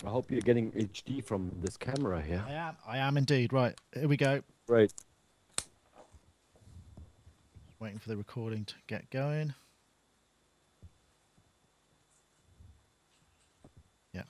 I hope you're getting HD from this camera here. I am indeed. Right, here we go. Right. Waiting for the recording to get going. Yep.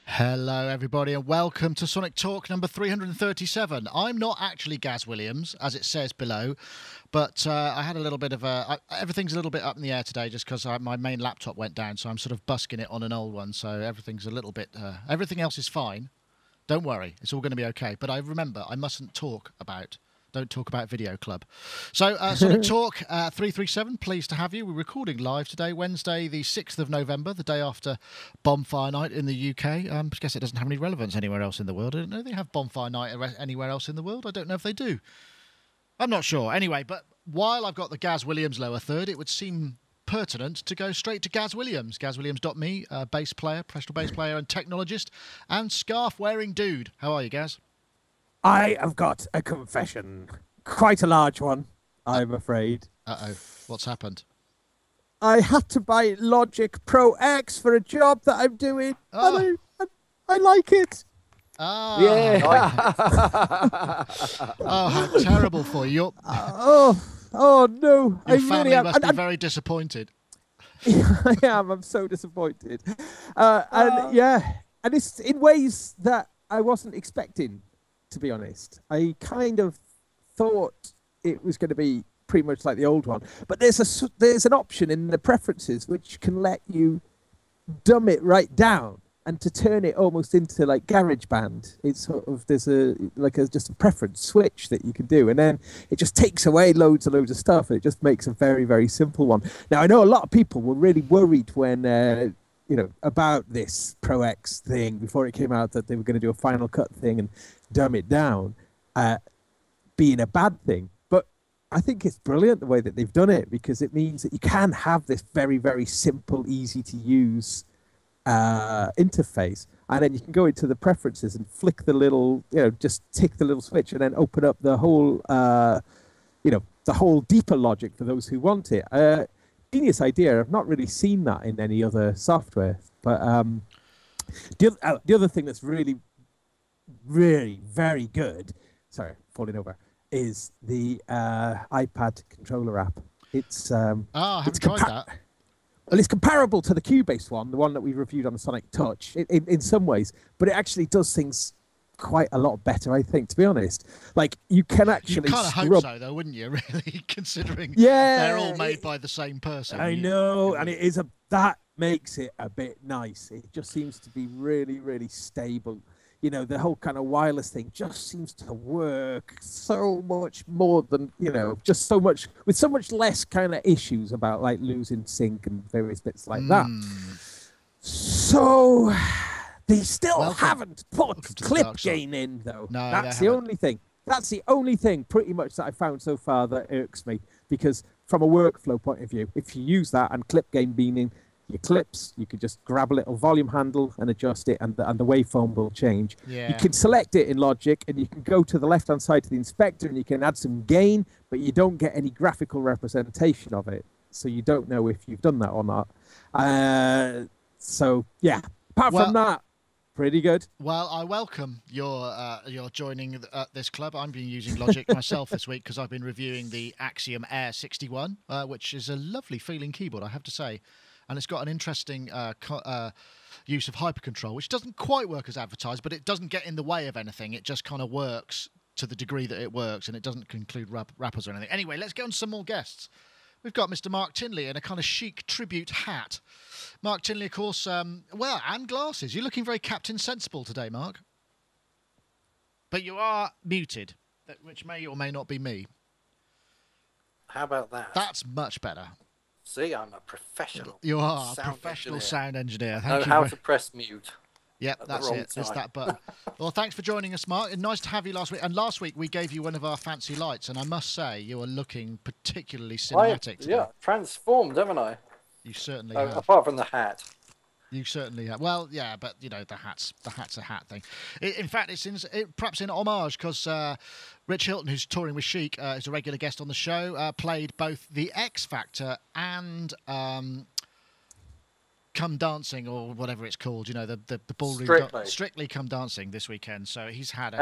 Hello, everybody, and welcome to Sonic Talk number 337. I'm not actually Gaz Williams, as it says below, but I had a little bit of everything's a little bit up in the air today just because my main laptop went down, so I'm sort of busking it on an old one, so everything's a little bit... everything else is fine. Don't worry, it's all going to be okay. But I remember, I mustn't don't talk about Video Club. So, Sonic Talk 337, pleased to have you. We're recording live today, Wednesday, the 6th of November, the day after Bonfire Night in the UK. I guess it doesn't have any relevance anywhere else in the world. I don't know if they have Bonfire Night anywhere else in the world. I don't know if they do. I'm not sure. Anyway, but while I've got the Gaz Williams lower third, it would seem pertinent to go straight to Gaz Williams. GazWilliams.me, bass player, professional bass player and technologist, and scarf-wearing dude. How are you, Gaz? I have got a confession. Quite a large one, I'm afraid. Uh-oh. What's happened? I had to buy Logic Pro X for a job that I'm doing. Oh. And I like it. Ah. Yeah. Oh, how terrible for you. Oh no. Your I family really am. must be very disappointed. I am. I'm so disappointed. And it's in ways that I wasn't expecting, to be honest. I kind of thought it was going to be pretty much like the old one, but there's an option in the preferences which can let you dumb it right down and to turn it almost into like GarageBand. It's sort of just a preference switch that you can do, and then it just takes away loads and loads of stuff. And it just makes a very, very simple one. Now I know a lot of people were really worried when about this Pro X thing before it came out, that they were going to do a Final Cut thing and dumb it down, being a bad thing. But I think it's brilliant the way that they've done it, because it means that you can have this very, very simple, easy to use interface, and then you can go into the preferences and flick the little, just tick the little switch, and then open up the whole, the whole deeper logic for those who want it. Genius idea. I've not really seen that in any other software. But the other thing that's really, really very good, sorry, falling over, is the iPad controller app. It's I haven't tried that. Well, it's comparable to the Cubase one, the one that we reviewed on the Sonic Touch, in some ways, but it actually does things quite a lot better, I think, to be honest. Like, you can actually... You kind of hope so, though, wouldn't you, really, considering they're all made by the same person. I know, and that makes it a bit nice. It just seems to be really, really stable. The whole kind of wireless thing just seems to work so much more than, just so much, with so much less kind of issues about like losing sync and various bits like that. So they still haven't put clip gain in, though. No, that's the only thing. That's the only thing pretty much that I found so far that irks me, because from a workflow point of view, if you use that and clip gain being in your clips, you could just grab a little volume handle and adjust it, and the waveform will change. Yeah. You can select it in Logic, and you can go to the left-hand side to the inspector, and you can add some gain, but you don't get any graphical representation of it, so you don't know if you've done that or not. So yeah, apart from that, pretty good. Well, I welcome your joining this club. I've been using Logic myself this week because I've been reviewing the Axiom Air 61, which is a lovely feeling keyboard, I have to say. And it's got an interesting use of hypercontrol, which doesn't quite work as advertised, but it doesn't get in the way of anything. It just kind of works to the degree that it works, and it doesn't include rappers or anything. Anyway, let's get on to some more guests. We've got Mr. Mark Tinley in a kind of chic tribute hat. Mark Tinley, of course, and glasses. You're looking very Captain Sensible today, Mark. But you are muted, which may or may not be me. How about that? That's much better. See, I'm a professional. You are a professional sound engineer. I know how to press mute. Yep, at the that's wrong it. It's time. that button. Well, thanks for joining us, Mark. And nice to have you last week. And last week we gave you one of our fancy lights, and I must say you are looking particularly cinematic today. Yeah, transformed, haven't I? You certainly have. Apart from the hat. You certainly have. Well, yeah, but you know the hat's a hat thing. In fact, it's perhaps in homage because Rich Hilton, who's touring with Chic, is a regular guest on the show. Played both the X Factor and Come Dancing or whatever it's called. You know the ballroom Strictly Come Dancing this weekend. So he's had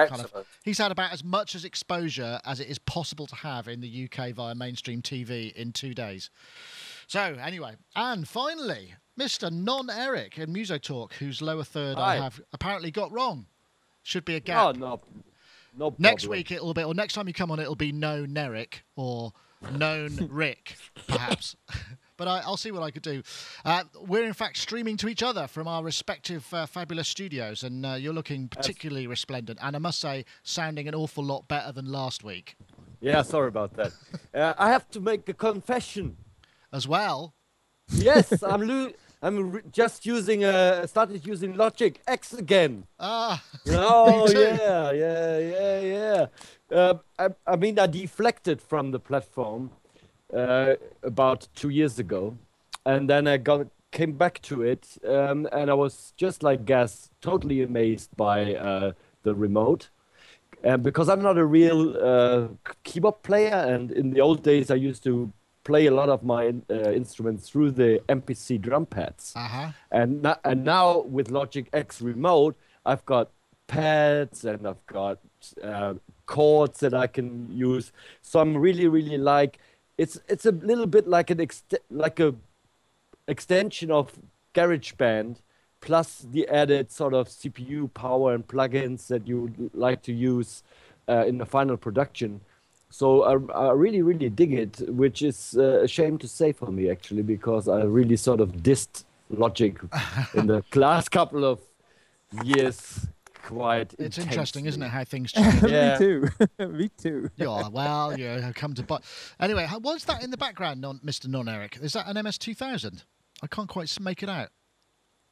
he's had about as much as exposure as it is possible to have in the UK via mainstream TV in 2 days. So anyway, and finally, Mr. Non-Eric in Musotalk, whose lower third I have apparently got wrong. Should be a gap. Oh, no Next problem. week it'll be, or next time you come on, it'll be no Neric or known Rick, perhaps. But I'll see what I could do. We're in fact streaming to each other from our respective fabulous studios, and you're looking particularly resplendent. And I must say, sounding an awful lot better than last week. Yeah, sorry about that. I have to make a confession. As well. Yes, just using started using Logic X again. Ah. Oh Me too. yeah. I mean, I deflected from the platform about 2 years ago, and then I came back to it, and I was just like Gaz, totally amazed by the remote. Because I'm not a real keyboard player, and in the old days I used to play a lot of my instruments through the MPC drum pads. Uh-huh. And now with Logic X Remote, I've got pads and I've got chords that I can use. So I'm really like it's a little bit like an extension of GarageBand, plus the added sort of CPU power and plugins that you would like to use in the final production. So I really dig it, which is a shame to say for me, actually, because I really sort of dissed Logic in the last couple of years quite It's intensely. interesting, isn't it, how things change? Yeah. Me too. Me too. Yeah, well, yeah, come to... Anyway, what's that in the background, Mr. Non-Eric? Is that an MS-2000? I can't quite make it out.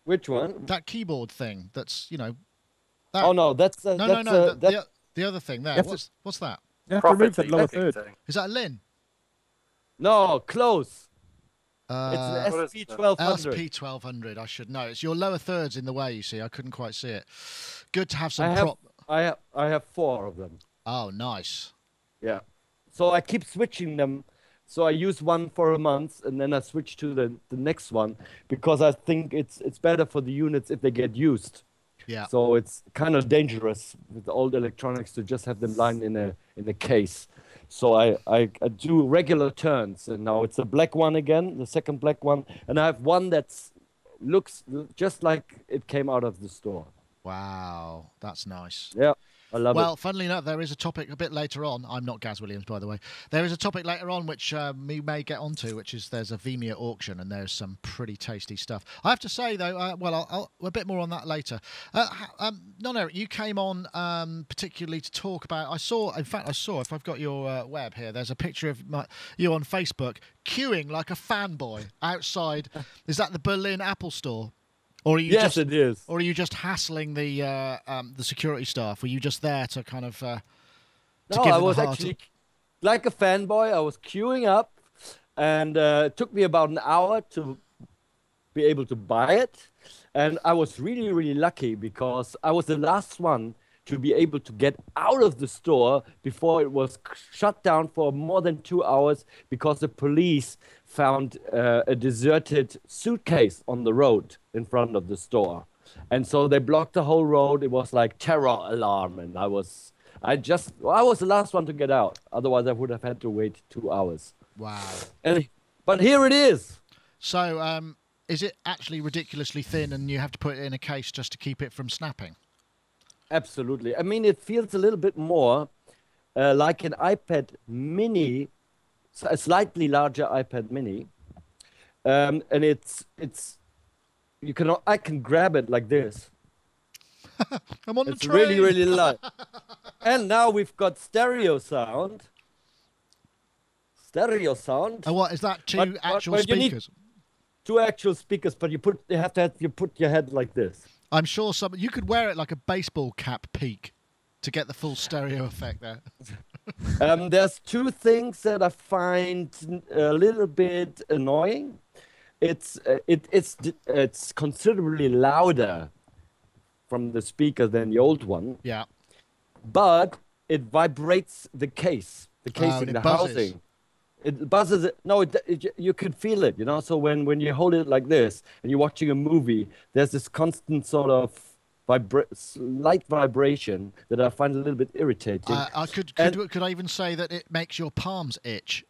Which one? That keyboard thing that's, you know... That... Oh, no, that's... No, the other thing there. What's that? You have to remove that lower Prophecy third. thing. Is that a Lin? No, close. It's Uh, an SP1200. SP1200, I should know. It's your lower thirds in the way, you see. I couldn't quite see it. Good to have some I have 4 of them. Oh, nice. Yeah. So I keep switching them. So I use one for a month, and then I switch to the next one, because I think it's better for the units if they get used. Yeah. So it's kind of dangerous with old electronics to just have them lying in a case. So I do regular turns, and now it's a black one again, the second black one, and I have one that looks just like it came out of the store. Wow, that's nice. Yeah, I love it. Well, funnily enough, there is a topic a bit later on. I'm not Gaz Williams, by the way. There is a topic later on which we may get onto, which is there's a Vemia auction, and there's some pretty tasty stuff. I have to say, though, I'll a bit more on that later. Non-Eric, you came on particularly to talk about... I saw, if I've got your web here, there's a picture of you on Facebook queuing like a fanboy outside. Is that the Berlin Apple Store? Or are you yes, it is. Or are you just hassling the security staff? Were you just there to kind of? No, I was actually like a fanboy. I was queuing up, and it took me about an hour to be able to buy it. And I was really lucky because I was the last one to be able to get out of the store before it was shut down for more than 2 hours because the police found a deserted suitcase on the road in front of the store. And so they blocked the whole road. It was like terror alarm. And I was the last one to get out. Otherwise, I would have had to wait 2 hours. Wow. But here it is. So is it actually ridiculously thin and you have to put it in a case just to keep it from snapping? Absolutely. I mean, it feels a little bit more like an iPad mini, a slightly larger iPad mini. And I can grab it like this. I'm on the It's train. really light. And now we've got stereo sound. Oh, what is that? Two actual but you need speakers? 2 actual speakers, but you put your head like this. I'm sure you could wear it like a baseball cap peak to get the full stereo effect there. There's two things that I find a little bit annoying. It's considerably louder from the speaker than the old one. Yeah. But it vibrates the case, the housing. It buzzes it. No, you can feel it, you know. So when you hold it like this and you're watching a movie, there's this constant sort of slight vibration that I find a little bit irritating. Could I even say that it makes your palms itch?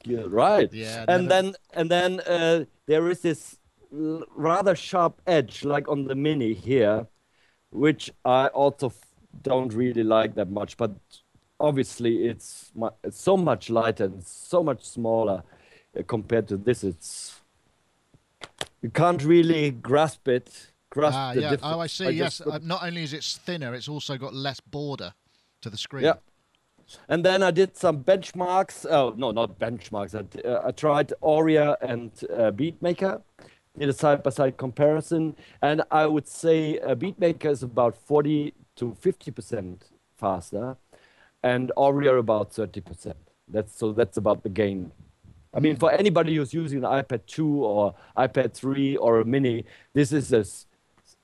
Yeah, right. Yeah. And then there is this rather sharp edge, like on the Mini here, which I also don't really like that much. But obviously, it's so much lighter and so much smaller compared to this. You can't really grasp it. Yeah. Oh, I see. Yes. Not only is it thinner, it's also got less border to the screen. Yeah. And then I did some benchmarks. Oh, no, not benchmarks. I tried Auria and Beatmaker. Did a side-by-side comparison. And I would say Beatmaker is about 40 to 50% faster. And Auria about 30%. That's about the gain. I mean, for anybody who's using an iPad 2 or iPad 3 or a Mini, this is a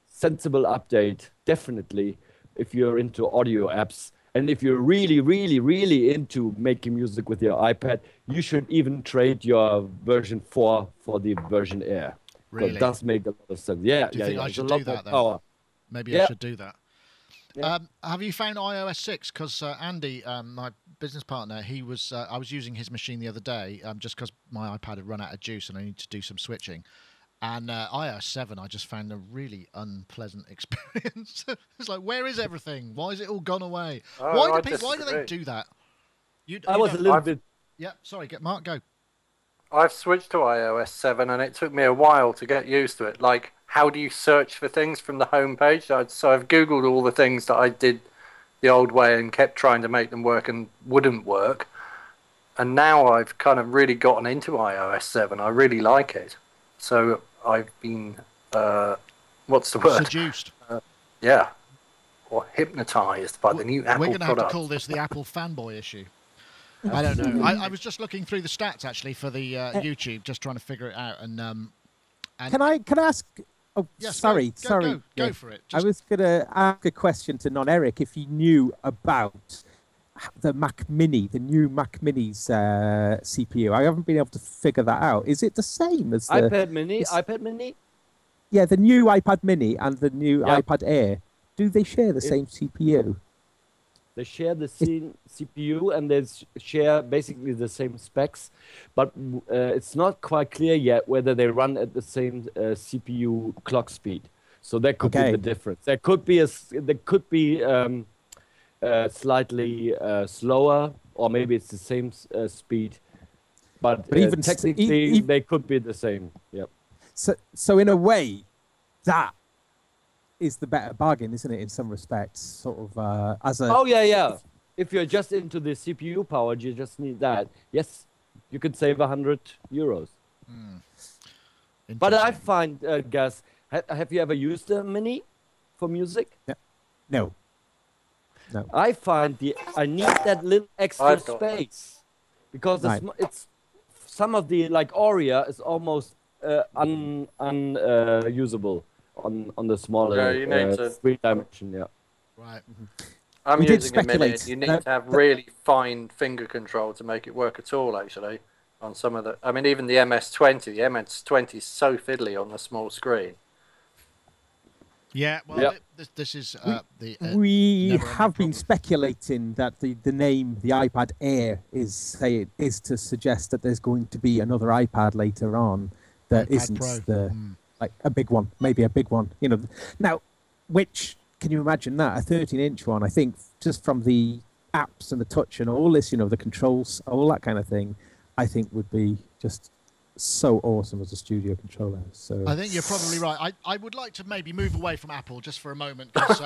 sensible update, definitely, if you're into audio apps. And if you're really, really, really into making music with your iPad, you should even trade your version 4 for the version Air. Really? It does make a lot of sense. Yeah, do you think I should do that, then? Power. Maybe I should do that. Yeah. Have you found iOS 6? Because Andy, my business partner, I was using his machine the other day just because my iPad had run out of juice and I need to do some switching. And iOS 7, I just found a really unpleasant experience. It's like, where is everything? Why is it all gone away? Why do they do that? I was a little bit... Yeah, sorry, Mark, go. I've switched to iOS 7 and it took me a while to get used to it. Like, how do you search for things from the home page? So I've Googled all the things that I did the old way and kept trying to make them work and wouldn't work. And now I've kind of really gotten into iOS 7. I really like it. So I've been, what's the word? Seduced. Yeah. Or hypnotized by the new Apple product. We're going to have to call this the Apple fanboy issue. I don't know. I was just looking through the stats, actually, for the YouTube, just trying to figure it out. And Can I ask... Oh, yes, sorry. Go for it. I was going to ask a question to Non-Eric if he knew about the Mac Mini, the new Mac Mini's CPU. I haven't been able to figure that out. Is it the same as the... iPad Mini? Yeah, the new iPad Mini and the new iPad Air. Do they share the same CPU? They share the same CPU and they share basically the same specs, but it's not quite clear yet whether they run at the same CPU clock speed. So that could be the difference. There could be slightly slower, or maybe it's the same speed, but even technically they could be the same. Yep. So in a way, that is the better bargain, isn't it? In some respects, sort of as a. Oh yeah. If you're just into the CPU power, you just need that. Yes, you could save €100. But I find, Gus, have you ever used a Mini for music? No. I find I need that little extra space because it's some of the, like Auria is almost unusable on the smaller you need to 3-dimension. Yeah. Right. I'm using a Mini. You need to have really fine finger control to make it work at all. Actually, on some of the, I mean, even the MS-20. The MS-20 is so fiddly on the small screen. Yeah, well, this is we have been speculating that the name, the iPad Air, is to suggest that there's going to be another iPad later on that iPad isn't Pro. like a big one, maybe a big one. You know, now, which can you imagine that a 13-inch one? I think just from the apps and the touch and all this, you know, the controls, all that kind of thing, I think would be just so awesome as a studio controller. So I think you're probably right. I would like to maybe move away from Apple just for a moment, because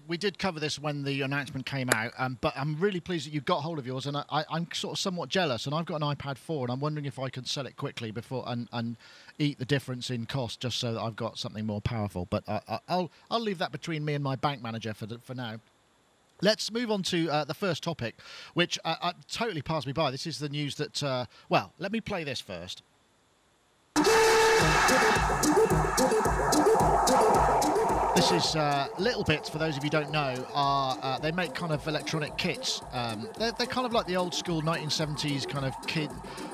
we did cover this when the announcement came out. But I'm really pleased that you got hold of yours, and I'm sort of somewhat jealous. And I've got an iPad 4, and I'm wondering if I can sell it quickly before and eat the difference in cost, just so that I've got something more powerful. But I'll leave that between me and my bank manager for now. Let's move on to the first topic, which totally passed me by. This is the news that well, let me play this first. This is littleBits. For those of you who don't know, are they make kind of electronic kits. They're kind of like the old school 1970s kind of kit,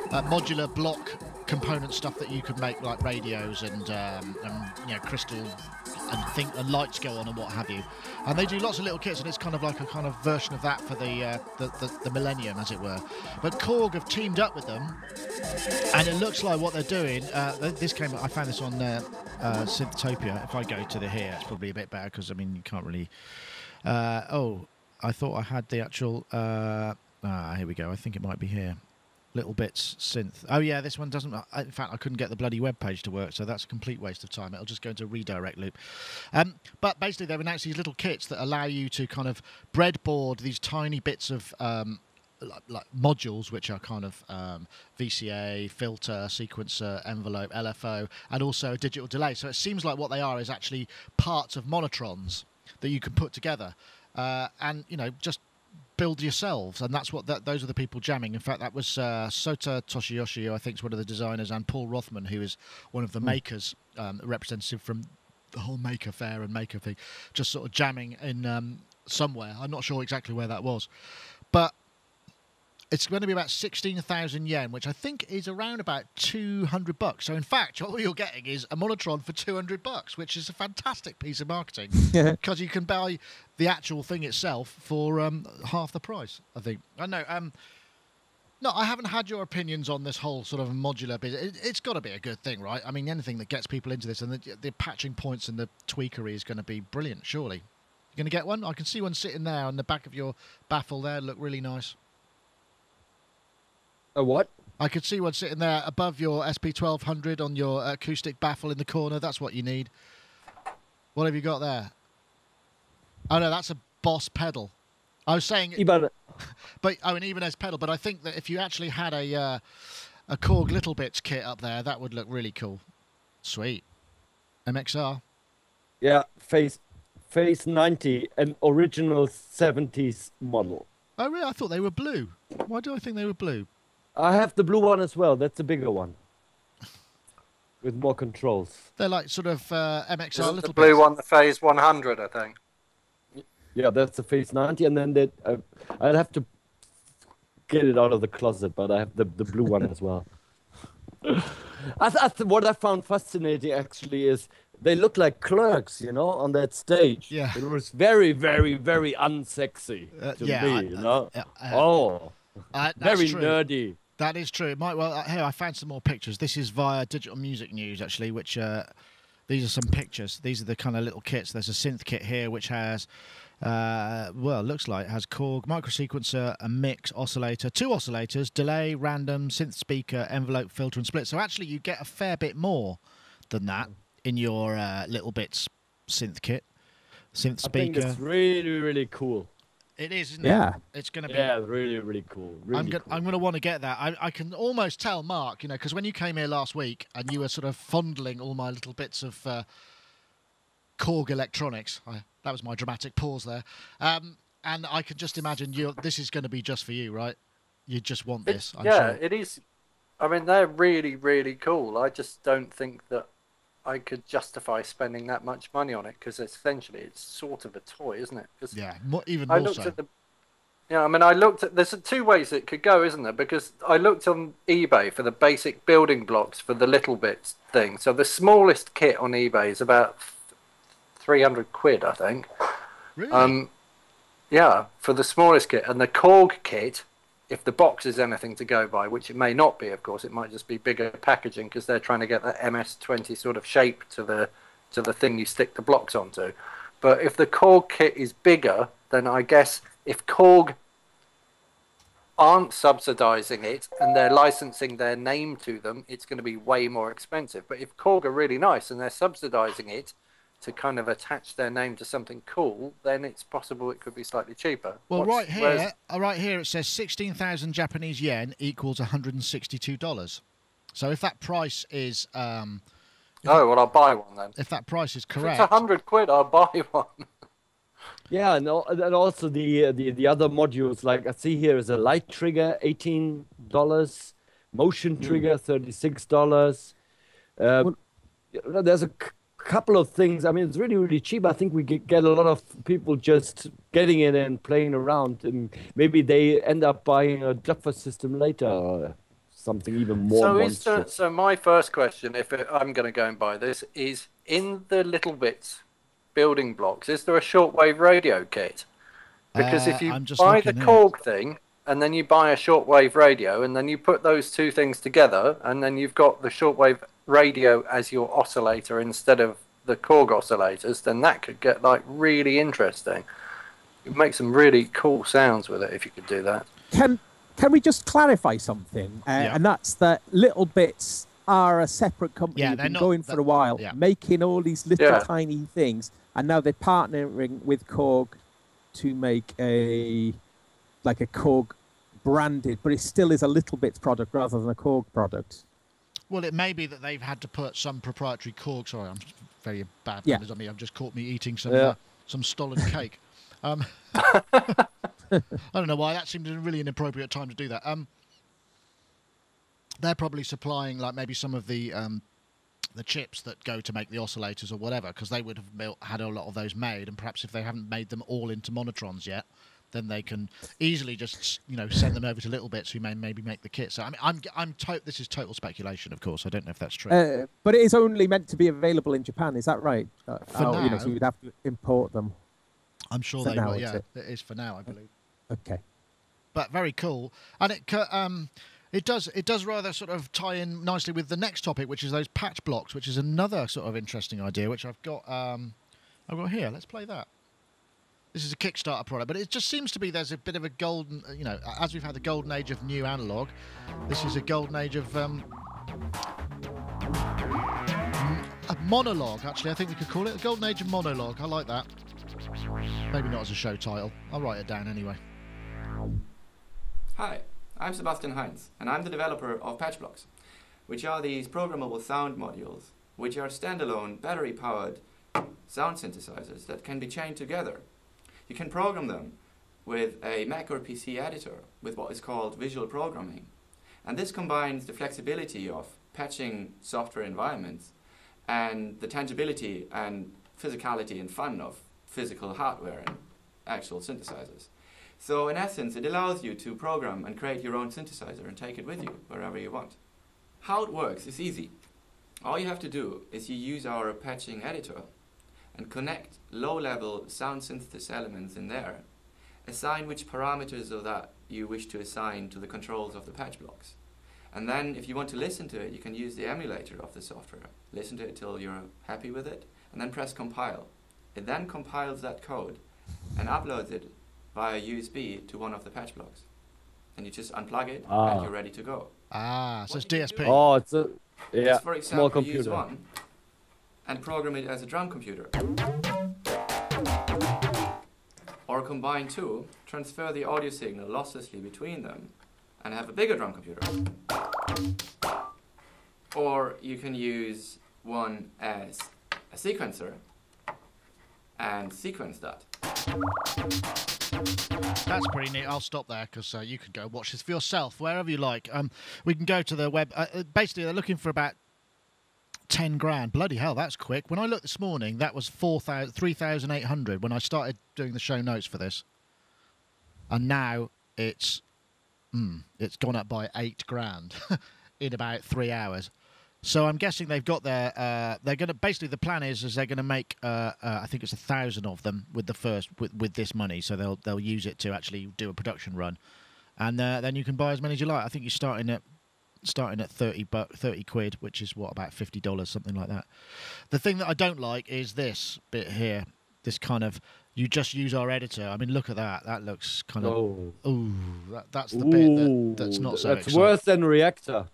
modular block component stuff that you could make, like radios and you know, crystal and lights go on and what have you. And they do lots of little kits, and it's kind of like a kind of version of that for the millennium, as it were. But Korg have teamed up with them, and it looks like what they're doing. This came. I found this on Synthotopia. If I go to the here, it's probably a bit better, because I mean you can't really. Oh, I thought I had the actual. Here we go. I think it might be here. littleBits synth. Oh yeah, this one doesn't. In fact, I couldn't get the bloody web page to work, so that's a complete waste of time. It'll just go into a redirect loop. But basically, they've announced these little kits that allow you to kind of breadboard these tiny bits of like modules, which are kind of VCA, filter, sequencer, envelope, LFO, and also a digital delay. So it seems like what they are is actually parts of monotrons that you can put together, and you know, just build yourselves. And that's what those are the people jamming. In fact, that was Sota Toshiyoshi, who I think is one of the designers, and Paul Rothman, who is one of the makers, representative from the whole Maker Fair and Maker thing, just sort of jamming in somewhere. I'm not sure exactly where that was, but it's going to be about 16,000 yen, which I think is around about $200. So in fact, all you're getting is a monotron for $200, which is a fantastic piece of marketing, because you can buy the actual thing itself for half the price, I think. I know. No, I haven't had your opinions on this whole sort of modular bit. It's got to be a good thing, right? I mean, anything that gets people into this, and the patching points and the tweakery is going to be brilliant, surely. You going to get one? I can see one sitting there on the back of your baffle there. Look really nice. A what? I could see one sitting there above your SP1200 on your acoustic baffle in the corner. That's what you need. What have you got there? Oh no, that's a Boss pedal. I was saying, but an Ibanez pedal. But I think that if you actually had a Korg Little Bits kit up there, that would look really cool. Sweet. MXR. Yeah, Phase 90, an original 70s model. Oh really? I thought they were blue. Why do I think they were blue? I have the blue one as well. That's the bigger one, with more controls. They're like sort of MXR little the blue bits. one, the Phase 100, I think. Yeah, that's the Phase 90, and then I'll have to get it out of the closet, but I have the blue one as well. What I found fascinating actually is they look like clerks, you know, on that stage. Yeah. It was very, very, very unsexy to me, you know. Very true. nerdy. That is true. It might well. Here, I found some more pictures. This is via Digital Music News, actually, which these are some pictures. These are the kind of little kits. There's a synth kit here, which has, well, looks like it has Korg, microsequencer, a mix, oscillator, 2 oscillators, delay, random, synth speaker, envelope, filter, and split. So actually, you get a fair bit more than that in your littleBits synth kit. Synth speaker. I think it's really, really cool. It is, isn't it? It's going to be. Yeah, really, really cool. Really I'm going to want to get that. I can almost tell Mark, you know, because when you came here last week and you were sort of fondling all my little bits of Korg electronics. That was my dramatic pause there. And I can just imagine this is going to be just for you, right? You just want this. I'm sure. It is. I mean, they're really, really cool. I just don't think that I could justify spending that much money on it, because essentially it's sort of a toy, isn't it? Yeah, even more so. I mean, I looked at. There's 2 ways it could go, isn't there? Because I looked on eBay for the basic building blocks for the littleBits thing. So the smallest kit on eBay is about 300 quid, I think. Really? Yeah, for the smallest kit, and the Korg kit, if the box is anything to go by, which it may not be, of course, it might just be bigger packaging because they're trying to get that MS-20 sort of shape to the thing you stick the blocks onto. But if the Korg kit is bigger, then I guess if Korg aren't subsidizing it and they're licensing their name to them, it's going to be way more expensive. But if Korg are really nice and they're subsidizing it to kind of attach their name to something cool, then it's possible it could be slightly cheaper. Well, right here it says 16,000 Japanese yen equals $162. So if that price is well, I'll buy one then. If that price is correct, if it's £100, I'll buy one. Yeah, and also the other modules, like I see here is a light trigger, $18, motion trigger, $36. There's a couple of things. I mean, it's really, really cheap. I think we get a lot of people just getting it and playing around, and maybe they end up buying a Jaffa system later or something even more monstrous. So my first question, I'm going to go and buy this, is in the littleBits building blocks, is there a shortwave radio kit? Because if you buy the Korg thing and then you buy a shortwave radio and then you put those two things together and then you've got the shortwave radio as your oscillator instead of the Korg oscillators, then that could get like really interesting. You make some really cool sounds with it if you could do that. Can we just clarify something? And that's that littleBits are a separate company. They've been going for a while, making all these little tiny things, and now they're partnering with Korg to make a Korg branded, but it still is a littleBits product rather than a Korg product. Well, it may be that they've had to put some proprietary Korg. Sorry, I'm very bad. I mean, I've just caught me eating some stolen cake. I don't know why that seemed a really inappropriate time to do that. They're probably supplying like maybe some of the chips that go to make the oscillators or whatever, because they would have had a lot of those made, and perhaps if they haven't made them all into monotrons yet, then they can easily just send them over to littleBits, who may maybe make the kit. So I mean, this is total speculation, of course. I don't know if that's true. But it is only meant to be available in Japan. Is that right? For now, so you'd have to import them. I'm sure they will. Yeah, it is for now, I believe. Okay. But very cool, and it does rather sort of tie in nicely with the next topic, which is those patch blocks, which is another sort of interesting idea, which I've got here. Let's play that. This is a Kickstarter product, but it just seems to be there's a bit of a golden, as we've had the golden age of new analog, this is a golden age of a monologue, actually. I think we could call it a golden age of monologue. I like that. Maybe not as a show title. I'll write it down anyway. Hi, I'm Sebastian Heinz, and I'm the developer of Patchblocks, which are these programmable sound modules, which are standalone battery-powered sound synthesizers that can be chained together. You can program them with a Mac or PC editor with what is called visual programming. And this combines the flexibility of patching software environments and the tangibility and physicality and fun of physical hardware and actual synthesizers. So in essence, it allows you to program and create your own synthesizer and take it with you wherever you want. How it works is easy. All you have to do is you use our patching editor and connect low-level sound synthesis elements in there, assign which parameters of that you wish to assign to the controls of the patch blocks. And then if you want to listen to it, you can use the emulator of the software. Listen to it till you're happy with it, and then press compile. It then compiles that code and uploads it via USB to one of the patch blocks. And you just unplug it and you're ready to go. So it's DSP. Oh, it's a for example, small computer. use one and program it as a drum computer. Or combine two, transfer the audio signal losslessly between them and have a bigger drum computer. Or you can use one as a sequencer and sequence that. That's pretty neat. I'll stop there because you can go watch this for yourself wherever you like. We can go to the web. Basically, they're looking for about 10 grand. Bloody hell, that's quick. When I looked this morning, that was 3,800 when I started doing the show notes for this. And now it's gone up by 8 grand in about 3 hours. So I'm guessing they've got their they're going to basically the plan is they're going to make I think it's 1,000 of them with the first with this money. So they'll use it to actually do a production run, and then you can buy as many as you like. I think you're starting at 30 quid, which is what, about $50, something like that. The thing that I don't like is this bit here, this kind of You just use our editor. I mean, look at that. That looks kind of... Oh. Ooh, that's the bit that's not so That's worse than Reactor.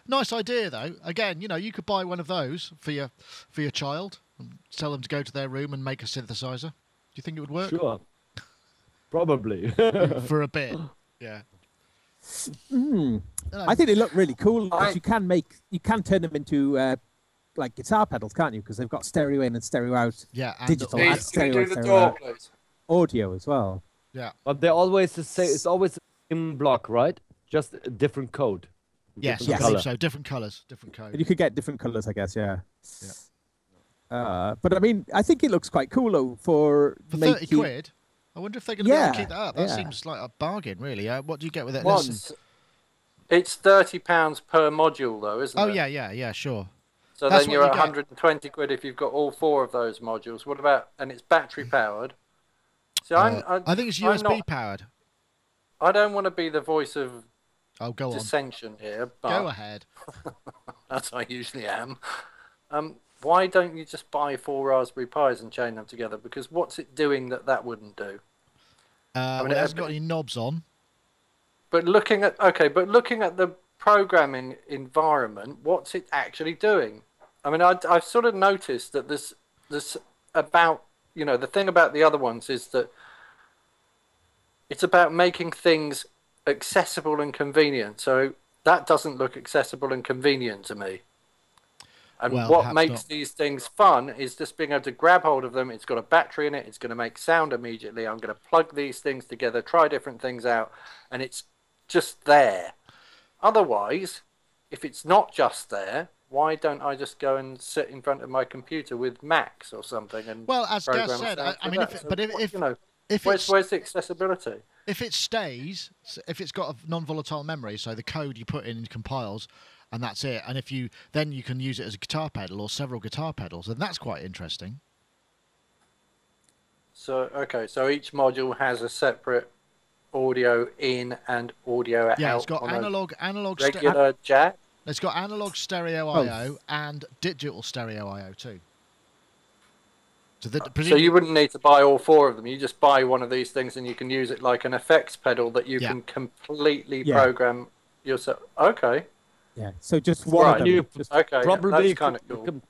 Nice idea, though. Again, you could buy one of those for your child and tell them to go to their room and make a synthesizer. Do you think it would work? Sure. Probably. For a bit, yeah. I think they look really cool. You can turn them into like guitar pedals, can't you? Because they've got stereo in and stereo out. Yeah, and digital Please, and can stereo you and do the stereo door, out. please? Audio as well. Yeah. But they're always the same. It's always the same block, right? Just a different code. Yes, Different I believe color. so. Different colours, different code. And you could get different colours, I guess. Yeah. Yeah. But I mean, I think it looks quite cool though for 30 quid. I wonder if they're going to be able to keep that up. That yeah. seems like a bargain, really. What do you get with it? Once. It's £30 per module, though, isn't it? Oh, yeah, sure. So That's then what you're you at get. 120 quid if you've got all 4 of those modules. What about, and it's battery powered? So I think it's USB powered. I don't want to be the voice of Go on. dissension here, but Go ahead. as I usually am. Why don't you just buy 4 Raspberry Pis and chain them together? Because what's it doing that wouldn't do? It hasn't got any knobs on. But looking at the programming environment, what's it actually doing? I mean, I've sort of noticed that this about, the thing about the other ones is that it's about making things accessible and convenient. So that doesn't look accessible and convenient to me. And what makes these things fun is just being able to grab hold of them. It's got a battery in it. It's going to make sound immediately. I'm going to plug these things together, try different things out, and it's just there. Otherwise, if it's not just there, why don't I just go and sit in front of my computer with Macs or something and as Gaz said, where's the accessibility? If it stays, if it's got a non-volatile memory, so the code you put in compiles, and that's it. And if you can use it as a guitar pedal or several guitar pedals, and that's quite interesting. So so each module has a separate audio in and audio out. Yeah, it's got analog regular jack. It's got analog stereo I/O and digital stereo I/O too. So you wouldn't need to buy all 4 of them. You just buy one of these things and you can use it like an effects pedal that you can completely program yourself. Okay. Yeah. So just one of them. Okay. Probably that's kind of cool.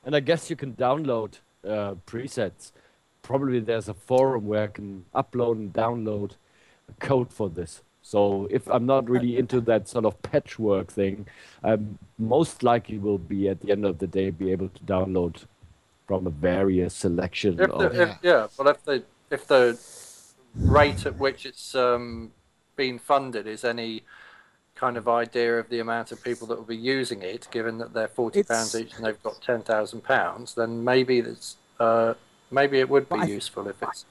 And I guess you can download presets. Probably there's a forum where I can upload and download a code for this. So if I'm not really into that sort of patchwork thing, I most likely will be at the end of the day be able to download from a various selection. But if the rate at which it's being funded is any kind of idea of the amount of people that will be using it, given that they're £40 each and they've got £10,000, then maybe it's maybe it would be useful if it's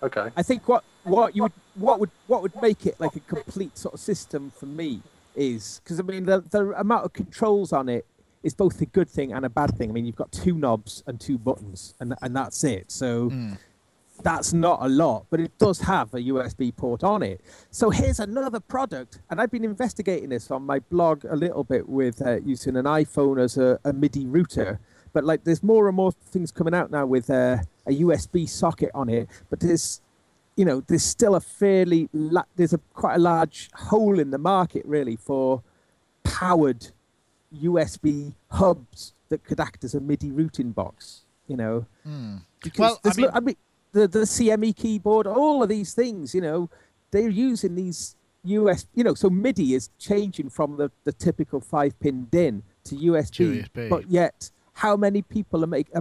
okay. I think what would make it like a complete sort of system for me is because I mean the amount of controls on it is both a good thing and a bad thing. I mean, you've got 2 knobs and 2 buttons, and that's it. So that's not a lot, but it does have a USB port on it. So here's another product, and I've been investigating this on my blog a little bit with using an iPhone as a MIDI router. But like, there's more and more things coming out now with a USB socket on it. But there's still a quite a large hole in the market really for powered USB hubs that could act as a MIDI routing box, Because I mean, the CME keyboard, all of these things, they're using these so MIDI is changing from the typical 5-pin DIN to USB. But yet, how many people are making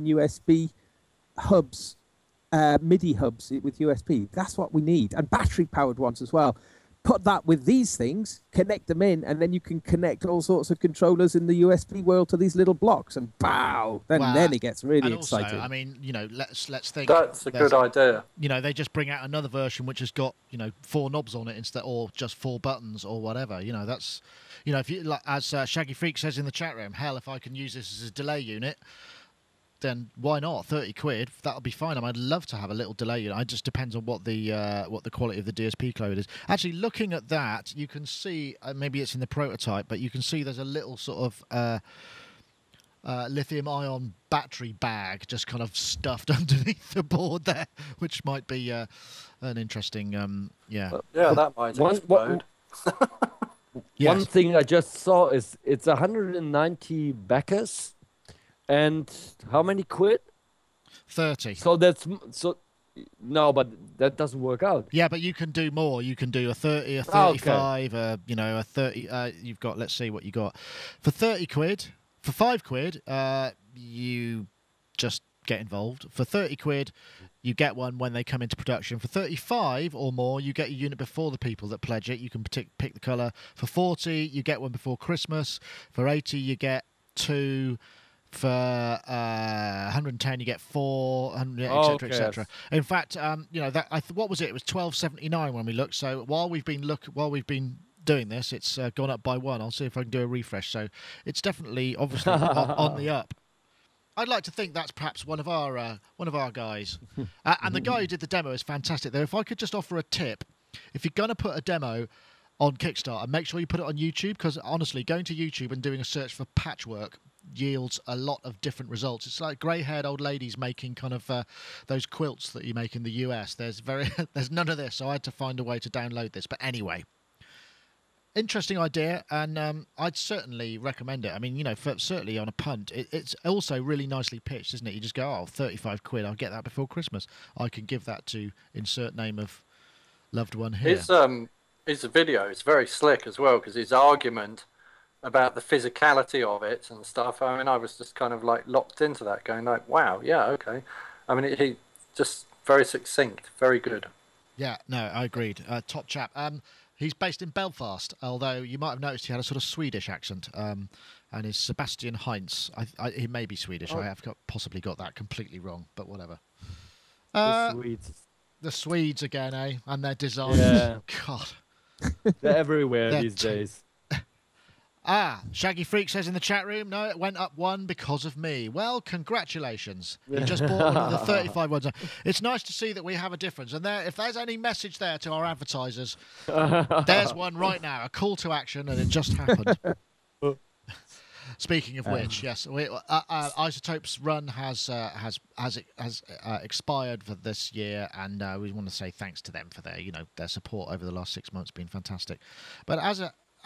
USB hubs, MIDI hubs with USB? That's what we need, and battery-powered ones as well. Put that with these things, connect them in, and then you can connect all sorts of controllers in the USB world to these little blocks, and pow! Then it gets really exciting. I mean, let's think. That's a good idea. They just bring out another version which has got 4 knobs on it instead, or just 4 buttons, or whatever. That's, if you as Shaggy Freak says in the chat room, hell, if I can use this as a delay unit, then why not? 30 quid, that'll be fine. I'd love to have a little delay unit. It just depends on what the quality of the DSP code is. Actually, looking at that, you can see maybe it's in the prototype, but you can see there's a little sort of lithium-ion battery bag just kind of stuffed underneath the board there, which might be an interesting, that might explode. One thing I just saw is it's 190 backers, and how many quid? 30. No, but that doesn't work out. Yeah, but you can do more. You can do a 30, a 35, a 30. You've got, let's see what you got. For 30 quid, for 5 quid, you just get involved. For 30 quid, you get one when they come into production. For 35 or more, you get a unit before the people that pledge it. You can pick the colour. For 40, you get one before Christmas. For 80, you get 2. For 110, you get 4, etc., etc. In fact, what was it? It was 12.79 when we looked. So while we've been doing this, it's gone up by 1. I'll see if I can do a refresh. So it's definitely, obviously, on the up. I'd like to think that's perhaps one of our guys. And the guy who did the demo is fantastic. Though, if I could just offer a tip, if you're going to put a demo on Kickstarter, make sure you put it on YouTube, because honestly, going to YouTube and doing a search for patchwork yields a lot of different results. It's like grey-haired old ladies making kind of those quilts that you make in the US. There's none of this, so I had to find a way to download this. But anyway, interesting idea, and I'd certainly recommend it. I mean, certainly on a punt, it's also really nicely pitched, isn't it? You just go, 35 quid, I'll get that before Christmas. I can give that to insert name of loved one here. His video is very slick as well, because his argument about the physicality of it and stuff. I mean, I was just kind of like locked into that, going like, wow, yeah, okay. I mean, he just very succinct, very good. Yeah, no, I agreed. Top chap. He's based in Belfast, although you might have noticed he had a sort of Swedish accent. And is Sebastian Heinz. He may be Swedish. I have possibly got that completely wrong, but whatever. The Swedes. The Swedes again, eh? And their designs. Yeah. God. They're everywhere these days. Shaggy Freak says in the chat room, no, it went up 1 because of me. Well, congratulations. You just bought one of the 35 ones. It's nice to see that we have a difference. And if there's any message there to our advertisers, there's one right now, a call to action, and it just happened. Speaking of which, yes, Isotope's run has expired for this year, and we want to say thanks to them for their support over the last 6 months. Been fantastic. But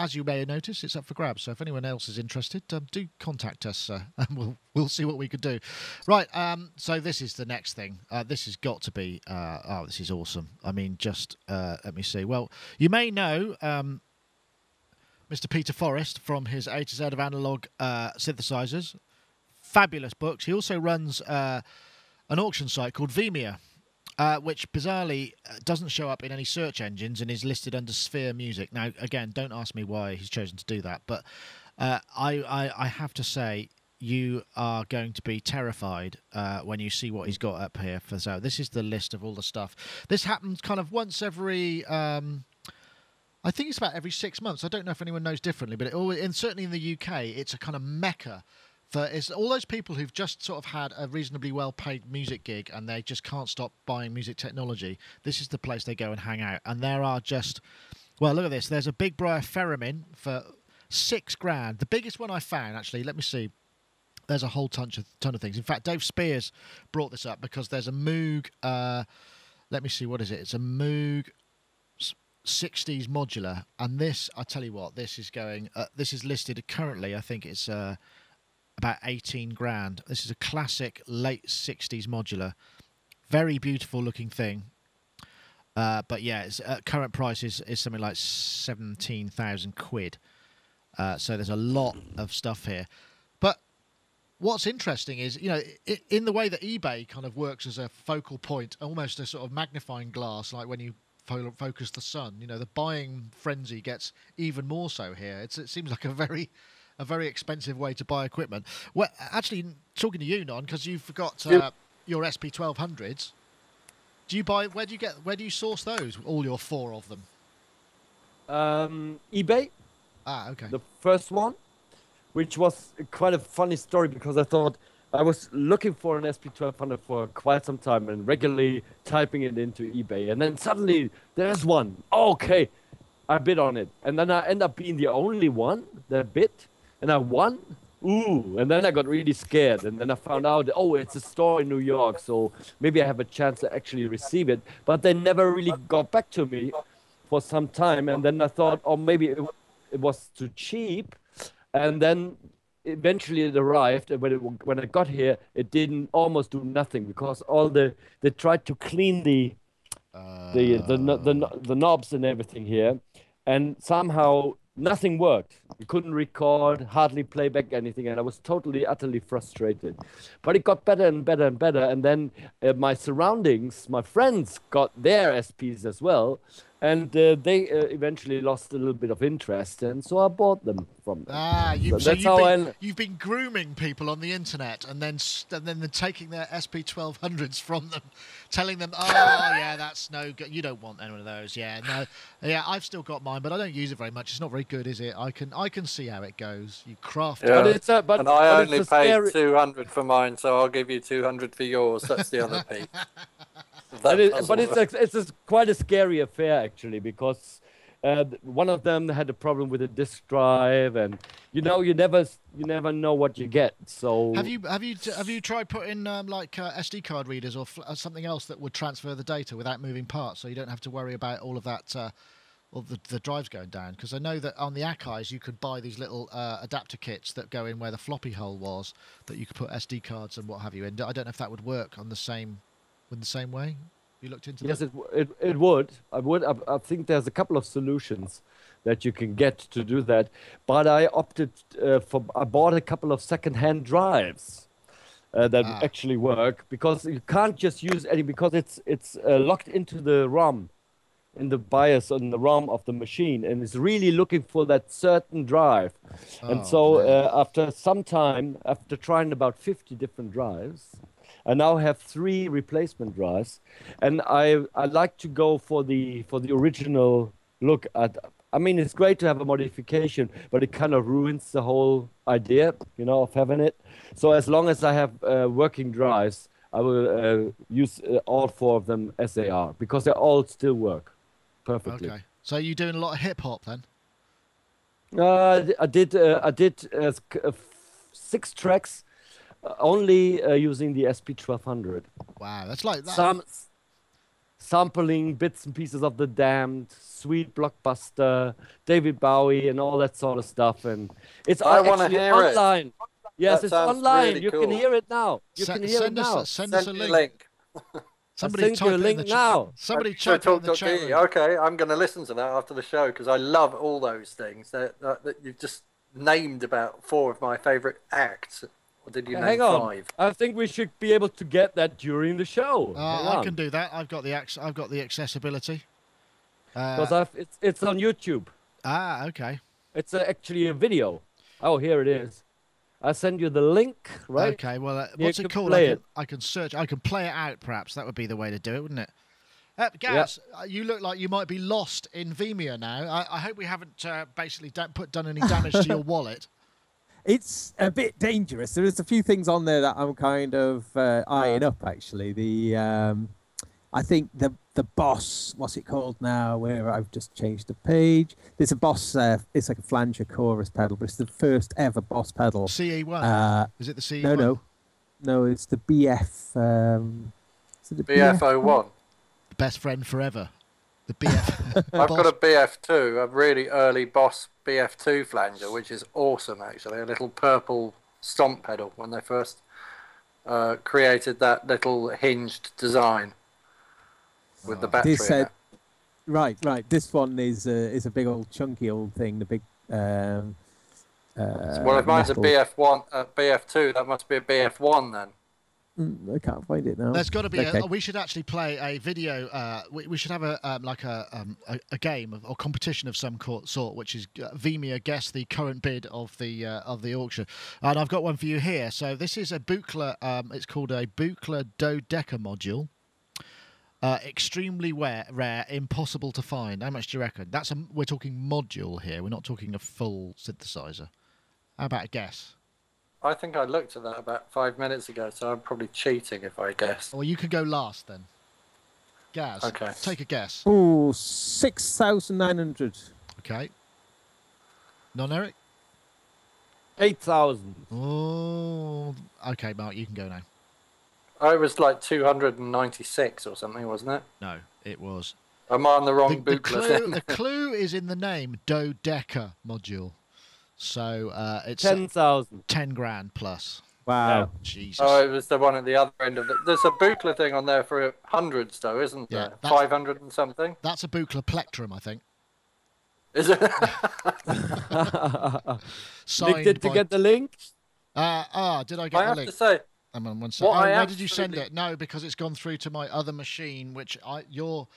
as you may have noticed, it's up for grabs. So if anyone else is interested, do contact us, and we'll see what we could do. Right. So this is the next thing. This has got to be. This is awesome. I mean, just let me see. Well, you may know Mr. Peter Forrest from his A to Z of analog synthesizers. Fabulous books. He also runs an auction site called Vemia, which bizarrely doesn't show up in any search engines and is listed under Sphere Music. Now, again, don't ask me why he's chosen to do that, but I have to say, you are going to be terrified when you see what he's got up here for sale. This is the list of all the stuff. This happens kind of once every... I think it's about every 6 months. I don't know if anyone knows differently, but certainly in the UK, it's a kind of mecca for all those people who've just sort of had a reasonably well-paid music gig and they just can't stop buying music technology. This is the place they go and hang out. And there are just... Well, look at this. There's a Big Briar Theremin for £6,000. The biggest one I found, actually, let me see. There's a whole ton of things. In fact, Dave Spears brought this up because there's a Moog... let me see, what is it? It's a Moog 60s modular. And this, I tell you what, this is going... this is listed currently, I think it's... about 18 grand. This is a classic late 60s modular. Very beautiful looking thing. But yeah, its current price is something like 17,000 quid. So there's a lot of stuff here. But what's interesting is, in the way that eBay kind of works as a focal point, almost a sort of magnifying glass, like when you focus the sun, the buying frenzy gets even more so here. It seems like a very expensive way to buy equipment. Well, actually, talking to you, Non, because you've got your SP1200s. Do you buy? Where do you source those? All your 4 of them. eBay. Okay. The first one, which was quite a funny story because I thought I was looking for an SP1200 for quite some time and regularly typing it into eBay, and then suddenly there's one. Okay, I bid on it, and then I end up being the only one that bid. And I won, ooh, and then I got really scared, and then I found out, oh, it's a store in New York, so maybe I have a chance to actually receive it. But they never really got back to me for some time, and then I thought, oh, maybe it was too cheap, and then eventually it arrived, and when I got here, it didn't almost do nothing because they tried to clean the knobs and everything here, and somehow nothing worked. You couldn't record, hardly play back anything, and I was totally, utterly frustrated. But it got better and better and better, and then my surroundings, my friends got their SPs as well, and they eventually lost a little bit of interest, and so I bought them from them. You've been grooming people on the internet, and then taking their SP1200s from them, telling them, oh yeah, that's no good. You don't want any of those. Yeah, no, yeah, I've still got mine, but I don't use it very much. It's not very good, is it? I can see how it goes. You craft. Yeah. And I only paid 200 for mine, so I'll give you 200 for yours. That's the other piece. But it's quite a scary affair actually, because one of them had a problem with a disk drive, and you never know what you get. So have you tried putting like SD card readers or something else that would transfer the data without moving parts, so you don't have to worry about all of that, all the drives going down? Because I know that on the Akai's you could buy these little adapter kits that go in where the floppy hole was, that you could put SD cards and what have you in. I don't know if that would work on the same way. You looked into yes, that? it would. I think there's a couple of solutions that you can get to do that, but I opted I bought a couple of second-hand drives that actually work, because you can't just use any, because it's locked into the ROM, in the BIOS on the ROM of the machine, and it's really looking for that certain drive. And so after some time, after trying about 50 different drives, I now have 3 replacement drives, and I like to go for the original look at. I mean, it's great to have a modification, but it kind of ruins the whole idea, of having it. So as long as I have working drives, I will use all 4 of them as they are, because they all still work perfectly. Okay. So you're doing a lot of hip hop then? I did 6 tracks. Only using the SP1200. Wow, that's like that. Sampling bits and pieces of The Damned, Sweet Blockbuster, David Bowie, and all that sort of stuff. And it's actually online. Yes, it's online. Really you can hear it now. Send us a link. Somebody type a link now. Somebody type it in the chat room. Okay, I'm going to listen to that after the show, because I love all those things that you've just named about 4 of my favourite acts. Or did you name 5? Hang on. I think we should be able to get that during the show. I can do that. I've got the accessibility. Because it's on YouTube. Okay. It's actually a video. Oh, here it is. I'll send you the link, right? Okay, well, what's it called? I can search. I can play it out, perhaps. That would be the way to do it, wouldn't it? Gaz, you look like you might be lost in Vemia now. I hope we haven't basically done any damage to your wallet. It's a bit dangerous. There's a few things on there that I'm kind of eyeing up, actually. I think the Boss, what's it called now, where I've just changed the page. There's a Boss, it's like a flanger chorus pedal, but it's the first ever Boss pedal. CE1? Is it the CE1? No, it's the BF. Is it the BF01? The best friend forever. The BF. I've got a BF2, a really early Boss BF2 flanger, which is awesome, actually. A little purple stomp pedal when they first created that little hinged design with the battery in it. Right. This one is a big old chunky old thing. The big. Well, if mine's a BF2, that must be a BF1 then. I can't find it now. There's got to be. Okay. We should actually play a video. We should have a game or competition of some sort, which is Vemia guess the current bid of the auction. And I've got one for you here. So this is a Buchla. It's called a Buchla Dodeca module. Extremely rare, impossible to find. How much do you reckon? We're talking module here. We're not talking a full synthesizer. How about a guess? I think I looked at that about 5 minutes ago, so I'm probably cheating if I guess. Well, you can go last then. Gaz, okay. Take a guess. Oh, 6,900. Okay. Non-Eric? 8,000. Oh, okay, Mark, you can go now. Oh, it was like 296 or something, wasn't it? No, it was. Am I on the wrong booklet? The clue is in the name, dodeca module. So it's 10,000. 10 grand plus. Wow. Yeah. Jesus. Oh, it was the one at the other end of it. There's a Buchla thing on there for hundreds, though, isn't there? 500 and something. That's a Buchla plectrum, I think. Is it? Did you get the link? Did I get the link? I have to say, where did you send it? No, because it's gone through to my other machine, which you're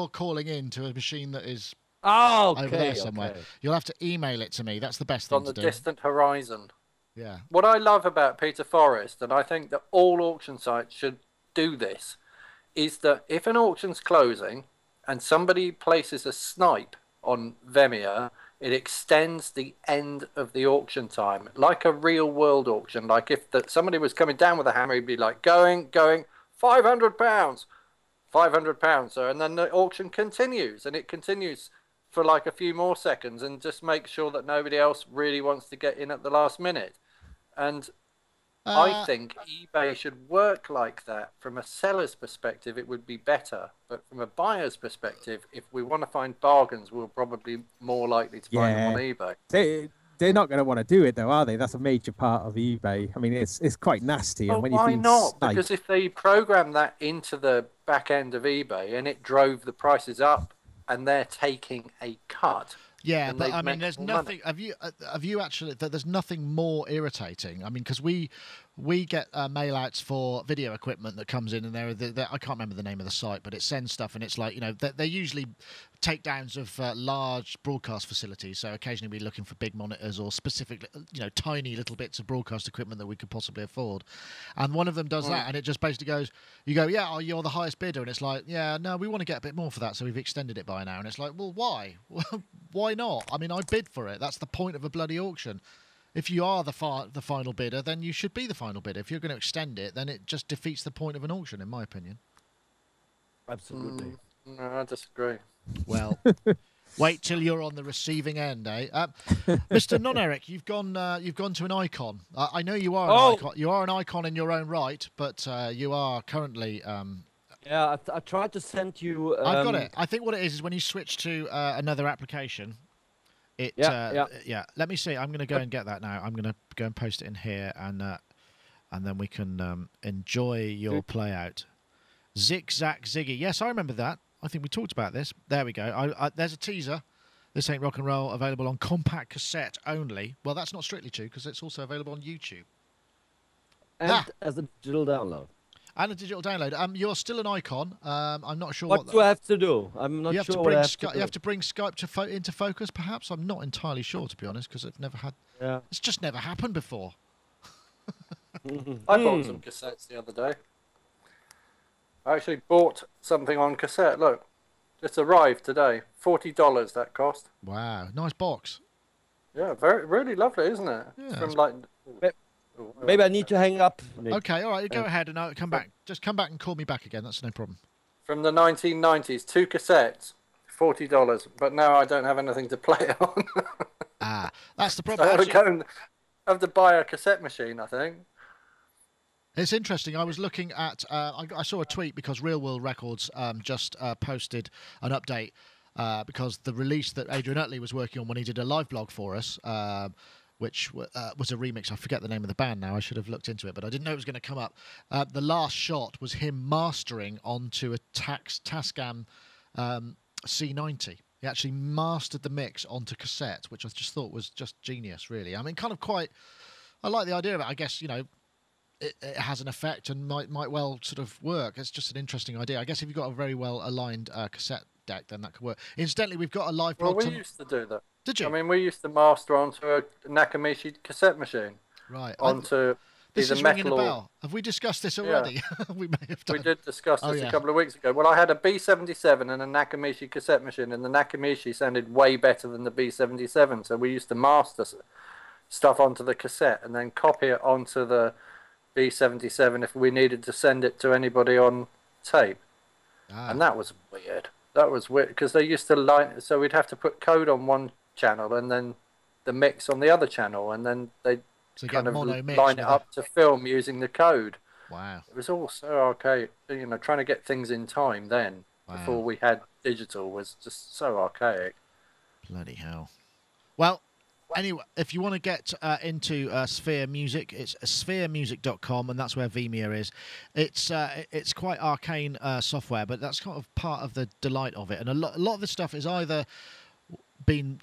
calling in to a machine that is over there somewhere. Okay. You'll have to email it to me. That's the best thing to do. On the distant horizon. Yeah. What I love about Peter Forrest, and I think that all auction sites should do this, is that if an auction's closing and somebody places a snipe on Vemia, it extends the end of the auction time, like a real world auction. Like if somebody was coming down with a hammer, he'd be like, going, £500, £500. So, and then the auction continues, and it continues for like a few more seconds, and just make sure that nobody else really wants to get in at the last minute. And I think eBay should work like that. From a seller's perspective, it would be better. But from a buyer's perspective, if we want to find bargains, we're probably more likely to find them on eBay. They're not going to want to do it, though, are they? That's a major part of eBay. I mean, it's quite nasty. Well, and when why not? Because if they program that into the back end of eBay and it drove the prices up, and they're taking a cut. Yeah, but I mean, there's nothing. Have you actually? There's nothing more irritating. I mean, because we get mail outs for video equipment that comes in, and I can't remember the name of the site, but it sends stuff, and it's like, you know, they're usually takedowns of large broadcast facilities. So occasionally we're looking for big monitors or specific, you know, tiny little bits of broadcast equipment that we could possibly afford. And one of them does that, and it just basically goes, you go, yeah, you're the highest bidder, and it's like, yeah, no, we want to get a bit more for that, so we've extended it by an hour. And it's like, well, why? Why not? I mean, I bid for it. That's the point of a bloody auction. If you are the final bidder, then you should be the final bidder. If you're going to extend it, then it just defeats the point of an auction, in my opinion. Absolutely. No, I disagree. Well, wait till you're on the receiving end, eh? Mr. Non-Eric, you've gone to an icon. I know you are an icon. You are an icon in your own right, but you are currently. Yeah, I tried to send you. I've got it. I think what it is when you switch to another application. Yeah. Let me see. I'm going to go and get that now. I'm going to go and post it in here, and then we can enjoy your play out. Zig Zag Ziggy. Yes, I remember that. I think we talked about this. There we go. There's a teaser. This Ain't Rock and Roll, available on compact cassette only. Well, that's not strictly true, because it's also available on YouTube. And as a digital download. And a digital download. You're still an icon. I'm not sure what do I have to do. I'm not sure what I have to do. You have to bring Skype into focus, perhaps? I'm not entirely sure, to be honest, because I've never had... Yeah. It's just never happened before. I bought some cassettes the other day. I actually bought something on cassette. Look, it's arrived today. $40 that cost. Wow, nice box. Yeah, really lovely, isn't it? Yeah, from like. Maybe I need to hang up. Nick. Okay, all right, go ahead and I'll come back. Just come back and call me back again. That's no problem. From the 1990s, 2 cassettes, $40. But now I don't have anything to play it on. That's the problem. So I have to buy a cassette machine, I think. It's interesting. I was looking at. I saw a tweet because Real World Records just posted an update because the release that Adrian Utley was working on when he did a live blog for us, which was a remix. I forget the name of the band now. I should have looked into it, but I didn't know it was going to come up. The last shot was him mastering onto a Tascam C90. He actually mastered the mix onto cassette, which I just thought was just genius, really. I mean, kind of quite. I like the idea of it. I guess, you know. It has an effect and might well sort of work. It's just an interesting idea. I guess if you've got a very well aligned cassette deck, then that could work. Incidentally, we've got a live blog. Well, we used to do that. Did you? I mean, we used to master onto a Nakamichi cassette machine. Right. Onto this is ringing a bell. Have we discussed this already? Yeah. We may have done. We did discuss this a couple of weeks ago. Well, I had a B77 and a Nakamichi cassette machine, and the Nakamichi sounded way better than the B77. So we used to master stuff onto the cassette and then copy it onto the B77 if we needed to send it to anybody on tape. And that was weird. That was weird because they used to line, so we'd have to put code on one channel and then the mix on the other channel, and then So you kind get of mono mix line it up to film using the code. Wow. It was all so archaic. You know, trying to get things in time then, before we had digital, was just so archaic. Bloody hell. Well, anyway, if you want to get into Sphere Music, it's spheremusic.com, and that's where Vemia is. It's quite arcane software, but that's kind of part of the delight of it. And a lot of the stuff is either a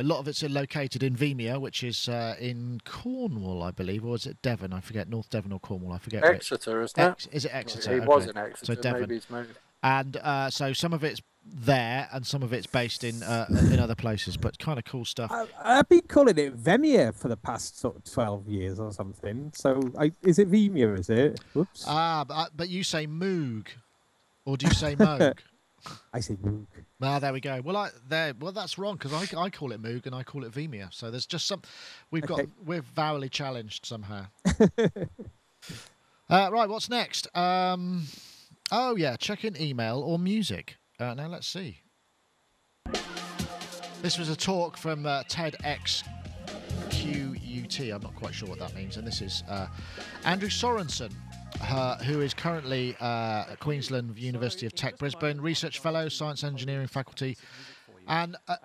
lot of it's located in Vemia, which is in Cornwall, I believe, or is it Devon? I forget, North Devon or Cornwall, I forget. Exeter, isn't it? Is it Exeter? He was in Exeter, so Devon. maybe he's moved. And so some of it's there, and some of it's based in other places, but kind of cool stuff. I've been calling it Vemia for the past sort of 12 years or something. So is it Vemia? Is it? Whoops. But you say Moog, or do you say Moog? I say Moog. There we go. Well, that's wrong, because I call it Moog and I call it Vemia. So there's just some. We're vowily challenged somehow. Right. What's next? Oh yeah, check in email or music. Now let's see. This was a talk from TEDxQUT. I'm not quite sure what that means. And this is Andrew Sorensen, who is currently at Queensland University of Tech Brisbane, research fellow, science engineering faculty, and a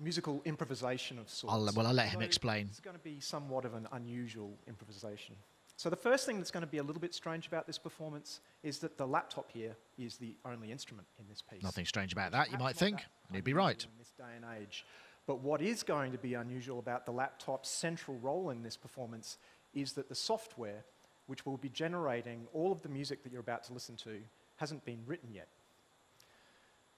musical improvisation of sorts. I'll let him explain. It's going to be somewhat of an unusual improvisation. So the first thing that's going to be a little bit strange about this performance is that the laptop here is the only instrument in this piece. Nothing strange about that, you might think. You'd be right. In this day and age. But what is going to be unusual about the laptop's central role in this performance is that the software, which will be generating all of the music that you're about to listen to, hasn't been written yet.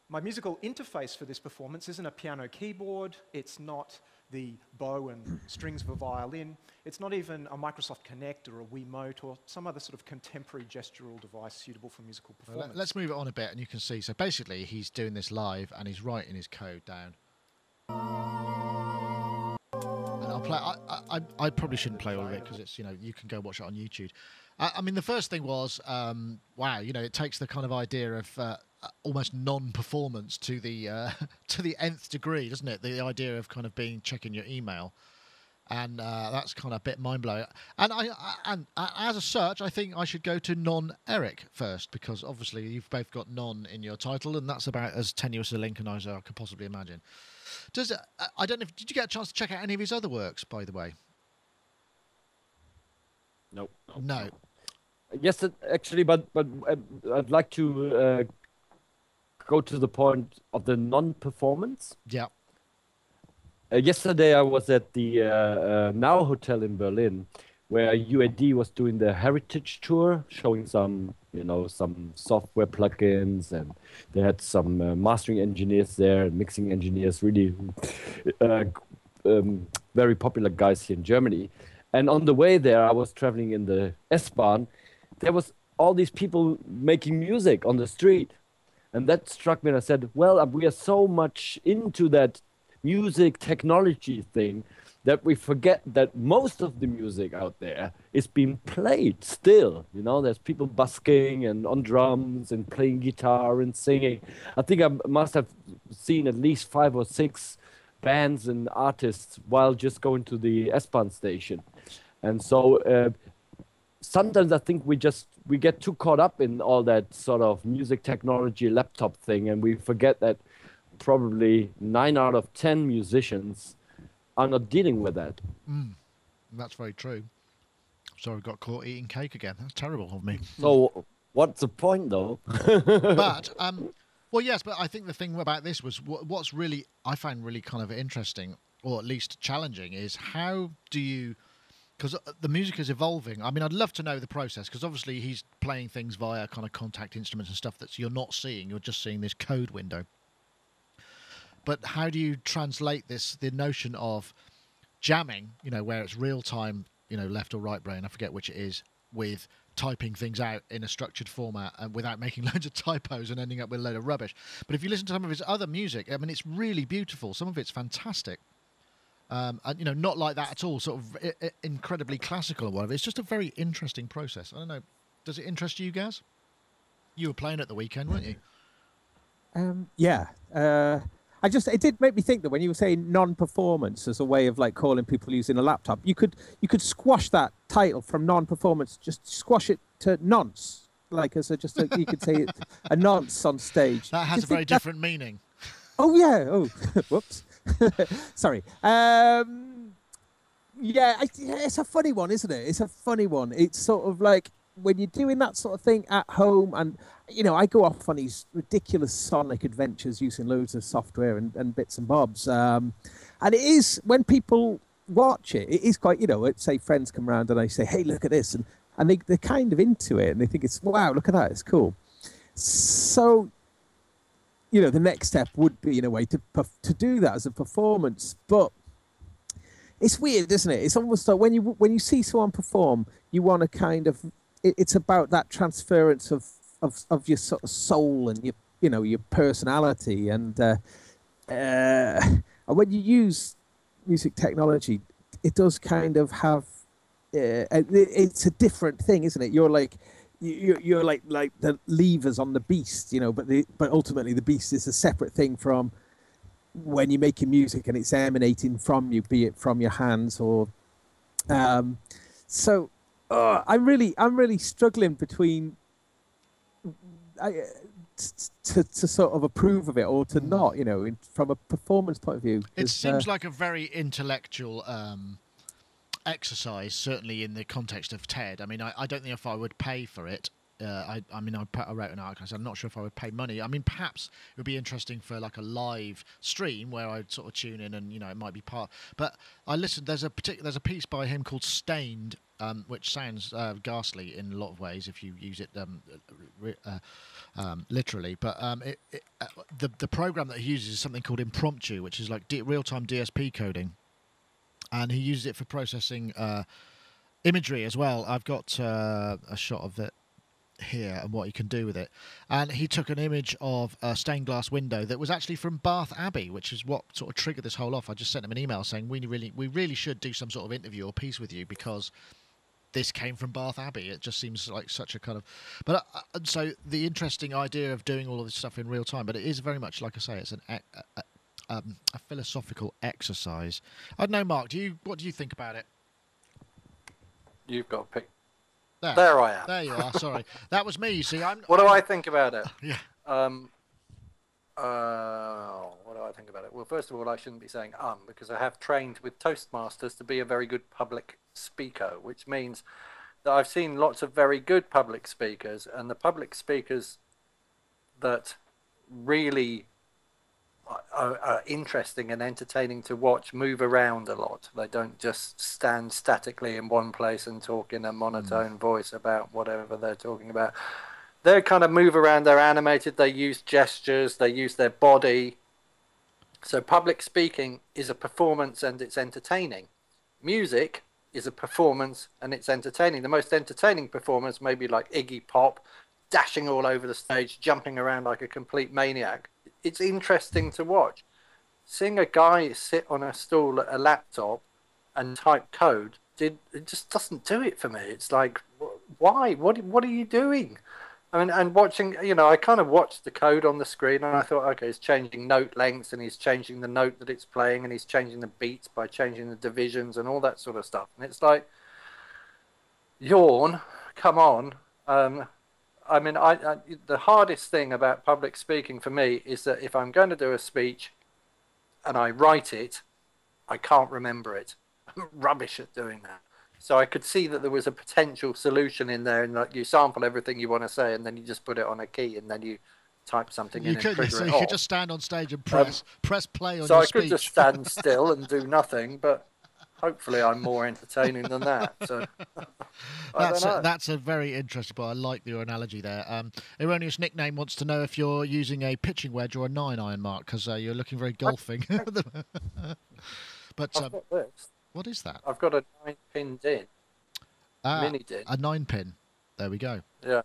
My musical interface for this performance isn't a piano keyboard, it's not the bow and strings of a violin, it's not even a Microsoft Kinect or a Wiimote or some other sort of contemporary gestural device suitable for musical performance. Let's move it on a bit and you can see. So basically he's doing this live and he's writing his code down. And I'll play. I probably shouldn't play all of it because it's, you can go watch it on YouTube. I mean, the first thing was, wow, it takes the kind of idea of almost non-performance to the nth degree, doesn't it? The idea of kind of checking your email, and that's kind of a bit mind-blowing. And as a search, I think I should go to non-Eric first, because obviously you've both got non in your title, and that's about as tenuous a link as I could possibly imagine. I don't know. Did you get a chance to check out any of his other works, by the way? Nope. No. Yes, actually, but I'd like to go to the point of the non-performance. Yeah. Yesterday I was at the Now Hotel in Berlin, where UAD was doing the heritage tour, showing some, some software plugins, and they had some mastering engineers there, and mixing engineers, really very popular guys here in Germany. And on the way there, I was traveling in the S-Bahn. There was all these people making music on the street. And that struck me, and I said, well, we are so much into that music technology thing that we forget that most of the music out there is being played still. There's people busking and on drums and playing guitar and singing. I think I must have seen at least 5 or 6 bands and artists while just going to the S-Bahn station. And so sometimes I think we get too caught up in all that sort of music technology laptop thing, and we forget that probably 9 out of 10 musicians are not dealing with that. That's very true. Sorry, I got caught eating cake again. That's terrible of me. So what's the point, though? But well, yes, but I think the thing about this was what's really I find really kind of interesting, or at least challenging, is how do you, because the music is evolving. I mean, I'd love to know the process, because obviously he's playing things via kind of contact instruments and stuff that you're not seeing. You're just seeing this code window. But how do you translate the notion of jamming, where it's real time, left or right brain, I forget which it is, with typing things out in a structured format and without making loads of typos and ending up with a load of rubbish. But if you listen to some of his other music, I mean, it's really beautiful. Some of it's fantastic. And, not like that at all, sort of incredibly classical or whatever. It's just a very interesting process. I don't know. Does it interest you, Gaz? You were playing at the weekend, weren't you? Yeah. It did make me think that when you were saying non-performance as a way of like calling people using a laptop, you could squash that title from non-performance, just squash it to nonce, like as you could say it, a nonce on stage. That has a very different meaning. Oh yeah. Oh, whoops. Sorry. Yeah, it's a funny one, isn't it? It's a funny one. It's sort of like when you're doing that sort of thing at home, and I go off on these ridiculous sonic adventures using loads of software and bits and bobs. And it is, when people watch it, it is quite, say friends come around and I say, hey, look at this. And they're kind of into it and they think it's, wow, look at that, it's cool. So, the next step would be, in a way, to do that as a performance. But it's weird, isn't it? It's almost like when you see someone perform, you want to kind of, it's about that transference of your sort of soul and your personality, and when you use music technology, it does kind of have it's a different thing, isn't it? You're like the levers on the beast, but ultimately the beast is a separate thing from when you're making music and it's emanating from you, be it from your hands or so. I'm really struggling between to sort of approve of it or to not, from a performance point of view. It seems like a very intellectual exercise, certainly in the context of TED. I mean, I don't think if I would pay for it. I wrote an article. I'm not sure if I would pay money. I mean, perhaps it would be interesting for like a live stream where I'd sort of tune in and it might be part. But I listened. There's a piece by him called Stained, which sounds ghastly in a lot of ways if you use it literally. But the program that he uses is something called Impromptu, which is like real-time DSP coding, and he uses it for processing imagery as well. I've got a shot of it here and what you can do with it, and he took an image of a stained glass window that was actually from Bath Abbey, which is what sort of triggered this whole off. I just sent him an email saying we really should do some sort of interview or piece with you because this came from Bath Abbey. It just seems like such a kind of, but so the interesting idea of doing all of this stuff in real time, but it is very much, like I say, it's a philosophical exercise. I don't know, Mark, what do you think about it? You've got to pick. There I am. There you are. Sorry, that was me. You see, What do I think about it? Yeah. What do I think about it? Well, first of all, I shouldn't be saying because I have trained with Toastmasters to be a very good public speaker, which means that I've seen lots of very good public speakers, and the public speakers that really are interesting and entertaining to watch move around a lot. They don't just stand statically in one place and talk in a monotone voice about whatever they're talking about. They kind of move around, they're animated, they use gestures, they use their body. So public speaking is a performance and it's entertaining. Music is a performance and it's entertaining. The most entertaining performance may be like Iggy Pop, dashing all over the stage, jumping around like a complete maniac. It's interesting to watch. Seeing a guy sit on a stool at a laptop and type code, it just doesn't do it for me. It's like, why? What are you doing? I mean, and watching, I kind of watched the code on the screen and I thought, okay, he's changing note lengths and he's changing the note that it's playing and he's changing the beats by changing the divisions and all that sort of stuff. And it's like, yawn, come on. I mean, the hardest thing about public speaking for me is that if I'm going to do a speech and I write it, I can't remember it. I'm rubbish at doing that. So I could see that there was a potential solution in there, and like you sample everything you want to say, and then you just put it on a key, and then you type something in and trigger it off. You could just stand on stage and press play on so your I speech. could just stand still and do nothing, but hopefully I'm more entertaining than that. So that's a very interesting point. I like your analogy there. Erroneous Nickname wants to know if you're using a pitching wedge or a 9-iron, Mark, because you're looking very golfing. But I've got this. What is that? I've got a 9-pin DIN. Mini DIN. A 9-pin. There we go. Yeah.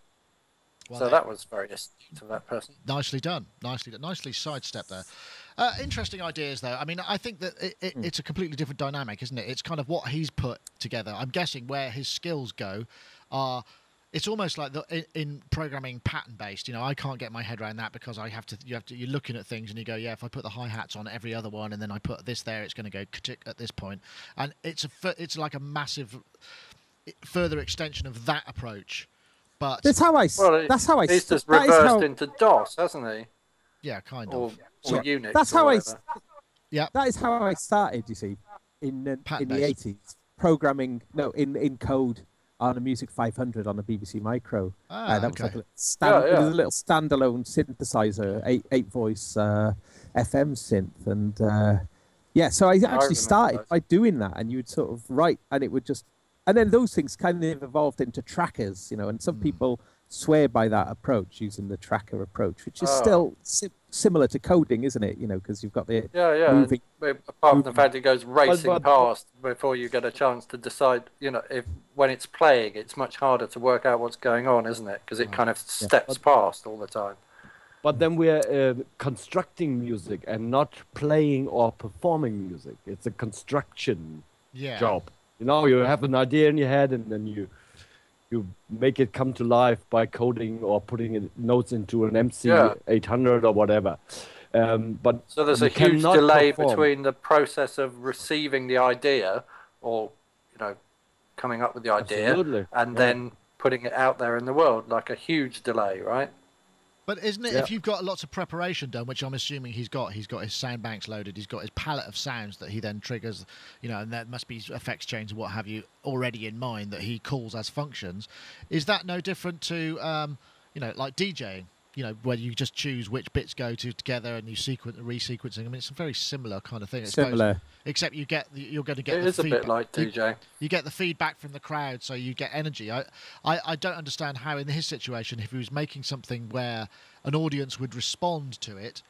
Well, so that was very astute of that person. Nicely done. Nicely sidestepped there. Interesting ideas, though. I mean, I think that it's a completely different dynamic, isn't it? It's kind of what he's put together. I'm guessing where his skills go are It's almost like in programming pattern-based. You know, I can't get my head around that because you're looking at things and you go, yeah, if I put the hi-hats on every other one and then I put this there, it's going to go at this point. And it's like a massive further extension of that approach. But that's how I. He's just reversed into DOS, hasn't he? Yeah, kind of. Or Unix. That's how Yeah. That is how I started. You see, in the 80s, programming. No, in code. On a Music 500 on a BBC Micro. That was like it was a little standalone synthesizer, eight voice FM synth, and so I actually started by doing that, and you would sort of write, and it would just, and then those things kind of evolved into trackers, you know, and some people swear by that approach, using the tracker approach, which is still similar to coding, isn't it? You know, because you've got the moving. Apart from the fact it goes racing past before you get a chance to decide, you know, if when it's playing, it's much harder to work out what's going on, isn't it? Because it kind of steps past all the time. But then we're constructing music and not playing or performing music. It's a construction job. You know, you have an idea in your head and then you make it come to life by coding or putting notes into an MC 800 or whatever. But so there's a huge delay between the process of receiving the idea, or you know, coming up with the idea, and then putting it out there in the world. Like a huge delay, right? But isn't it, if you've got lots of preparation done, which I'm assuming he's got his sound banks loaded, he's got his palette of sounds that he then triggers, you know, and there must be effects chains and what have you already in mind that he calls as functions. Is that no different to, you know, like DJing? You know, where you just choose which bits go together and you sequence the resequencing. I mean, it's a very similar kind of thing. Similar. Except you're going to get it is a bit like DJ. You get the feedback from the crowd, so you get energy. I don't understand how, in his situation, if he was making something where an audience would respond to it,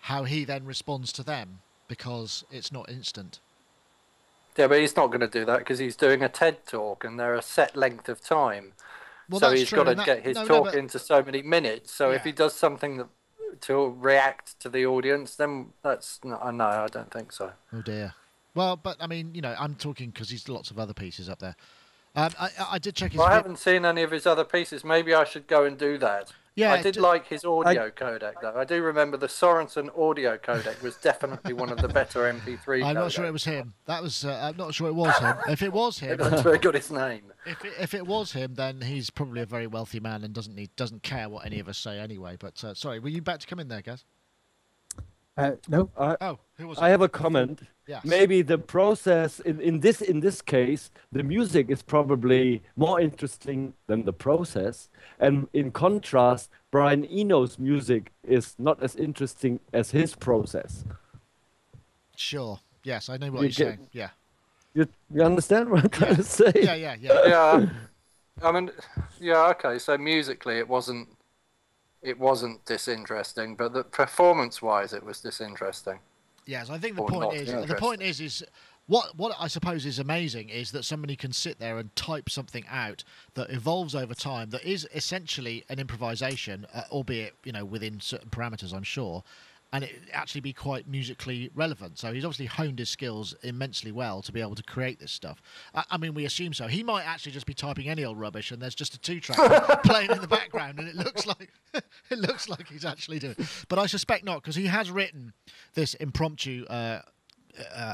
how he then responds to them, because it's not instant. Yeah, but he's not going to do that because he's doing a TED talk and they're a set length of time. Well, so he's got to get his talk into so many minutes. So if he does something to react to the audience, then that's no, I don't think so. Oh dear. Well, but I mean, you know, I'm talking because he's lots of other pieces up there. I did check his. Well, I haven't seen any of his other pieces. Maybe I should go and do that. Yeah, I did like his audio codec, though. I do remember the Sorensen audio codec was definitely one of the better MP3 I'm not sure it was him. That was. I'm not sure it was him. If it was him, that's very good. His name. If it was him, then he's probably a very wealthy man and doesn't care what any of us say anyway. But sorry, were you about to come in there, Gaz? No. Who was it? I have a comment. Yes. Maybe the process in this case, the music is probably more interesting than the process, and in contrast, Brian Eno's music is not as interesting as his process. Sure. Yes, I know what you're saying. Yeah. You understand what I'm trying to say? Yeah. I mean, okay. So musically, it wasn't disinteresting, but performance-wise, it was disinteresting. Yes, I think the point is what I suppose is amazing is that somebody can sit there and type something out that evolves over time, that is essentially an improvisation, albeit, you know, within certain parameters, I'm sure, and it actually be quite musically relevant. So he's obviously honed his skills immensely well to be able to create this stuff. I mean, we assume so. He might actually just be typing any old rubbish, and there's just a 2-track playing in the background, and it looks like he's actually doing it. But I suspect not, because he has written this impromptu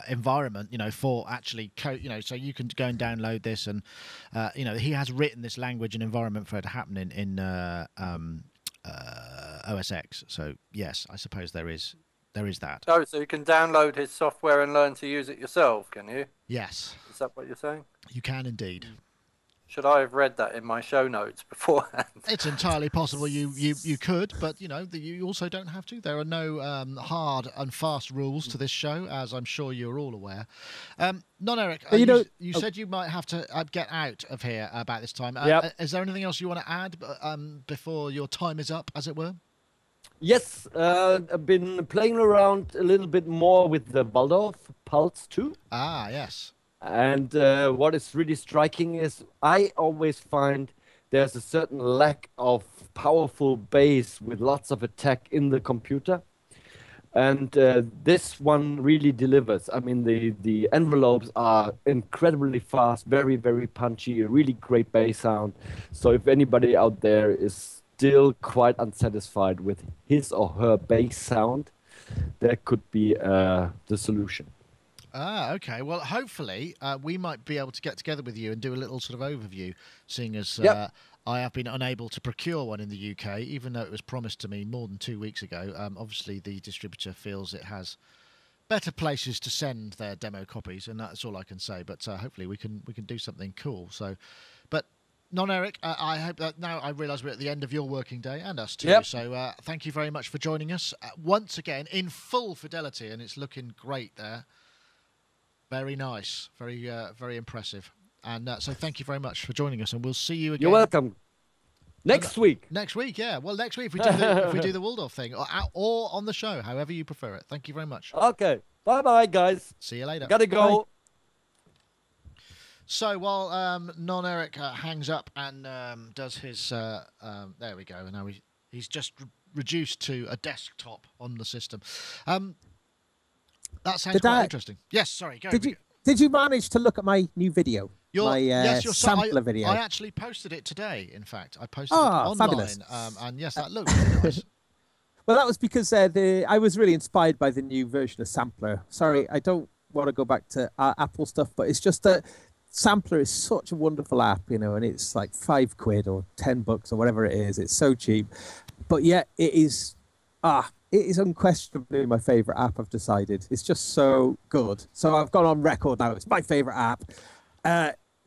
environment, you know, for actually code, you know, so you can go and download this, and you know, he has written this language and environment for it to happen in OS X. So yes, I suppose there is that. Oh, so you can download his software and learn to use it yourself, can you? Yes. Is that what you're saying? You can indeed. Should I have read that in my show notes beforehand? It's entirely possible you could, but you know, you also don't have to. There are no hard and fast rules to this show, as I'm sure you're all aware. Non-Eric, you said you might have to get out of here about this time. Is there anything else you want to add before your time is up, as it were? Yes, I've been playing around a little bit more with the Waldorf Pulse 2. Ah, yes. And what is really striking is I always find there's a certain lack of powerful bass with lots of attack in the computer. And this one really delivers. I mean, the envelopes are incredibly fast, very, very punchy, a really great bass sound. So if anybody out there is still quite unsatisfied with his or her bass sound, that could be the solution. Ah, okay. Well, hopefully we might be able to get together with you and do a little sort of overview, seeing as I have been unable to procure one in the UK, even though it was promised to me more than 2 weeks ago. Obviously, the distributor feels it has better places to send their demo copies, and that's all I can say. But hopefully we can do something cool. So, but Non-Eric, I hope that now I realise we're at the end of your working day, and us too. Yep. So thank you very much for joining us once again in full fidelity, and it's looking great there. Very nice, very impressive. And so thank you very much for joining us, and we'll see you again. You're welcome. Next week. Next week, yeah. Well, next week if we do the Waldorf thing, or on the show, however you prefer it. Thank you very much. Okay. Bye-bye, guys. See you later. Gotta go. Bye. So while Non-Eric hangs up and does his... there we go. Now he's just reduced to a desktop on the system. That sounds quite interesting. Yes, sorry. Go. Did you manage to look at my new video? Your sampler video. I actually posted it today, in fact. I posted it online. Fabulous. And yes, that looks really nice. Well, that was because I was really inspired by the new version of Sampler. Sorry, I don't want to go back to Apple stuff, but it's just that Sampler is such a wonderful app, you know, and it's like £5 or $10 or whatever it is. It's so cheap. But yet it is unquestionably my favourite app, I've decided. It's just so good. So I've gone on record now. It's my favourite app.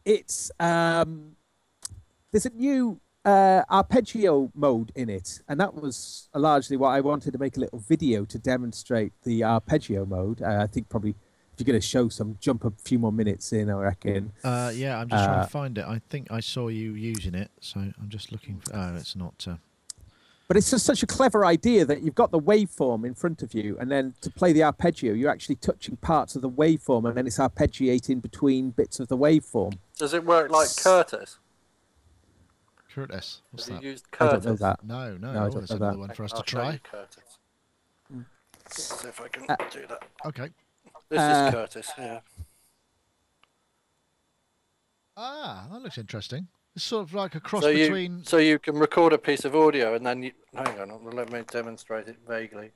There's a new arpeggio mode in it, and that was largely what I wanted to make a little video to demonstrate the arpeggio mode. I think probably if you're going to show jump a few more minutes in, I reckon. Yeah, I'm just trying to find it. I think I saw you using it, so I'm just looking for... Oh, it's not... But it's just such a clever idea that you've got the waveform in front of you, and then to play the arpeggio, you're actually touching parts of the waveform, and then it's arpeggiating between bits of the waveform. Does it work like Curtis? Curtis? What's that? You used Curtis? I don't know that. No, I don't that's know another that. one for us I'll to show try. you Curtis. Let's see if I can do that. Okay. This is Curtis, yeah. Ah, that looks interesting. It's sort of like a cross So between... So you can record a piece of audio and then hang on, let me demonstrate it vaguely.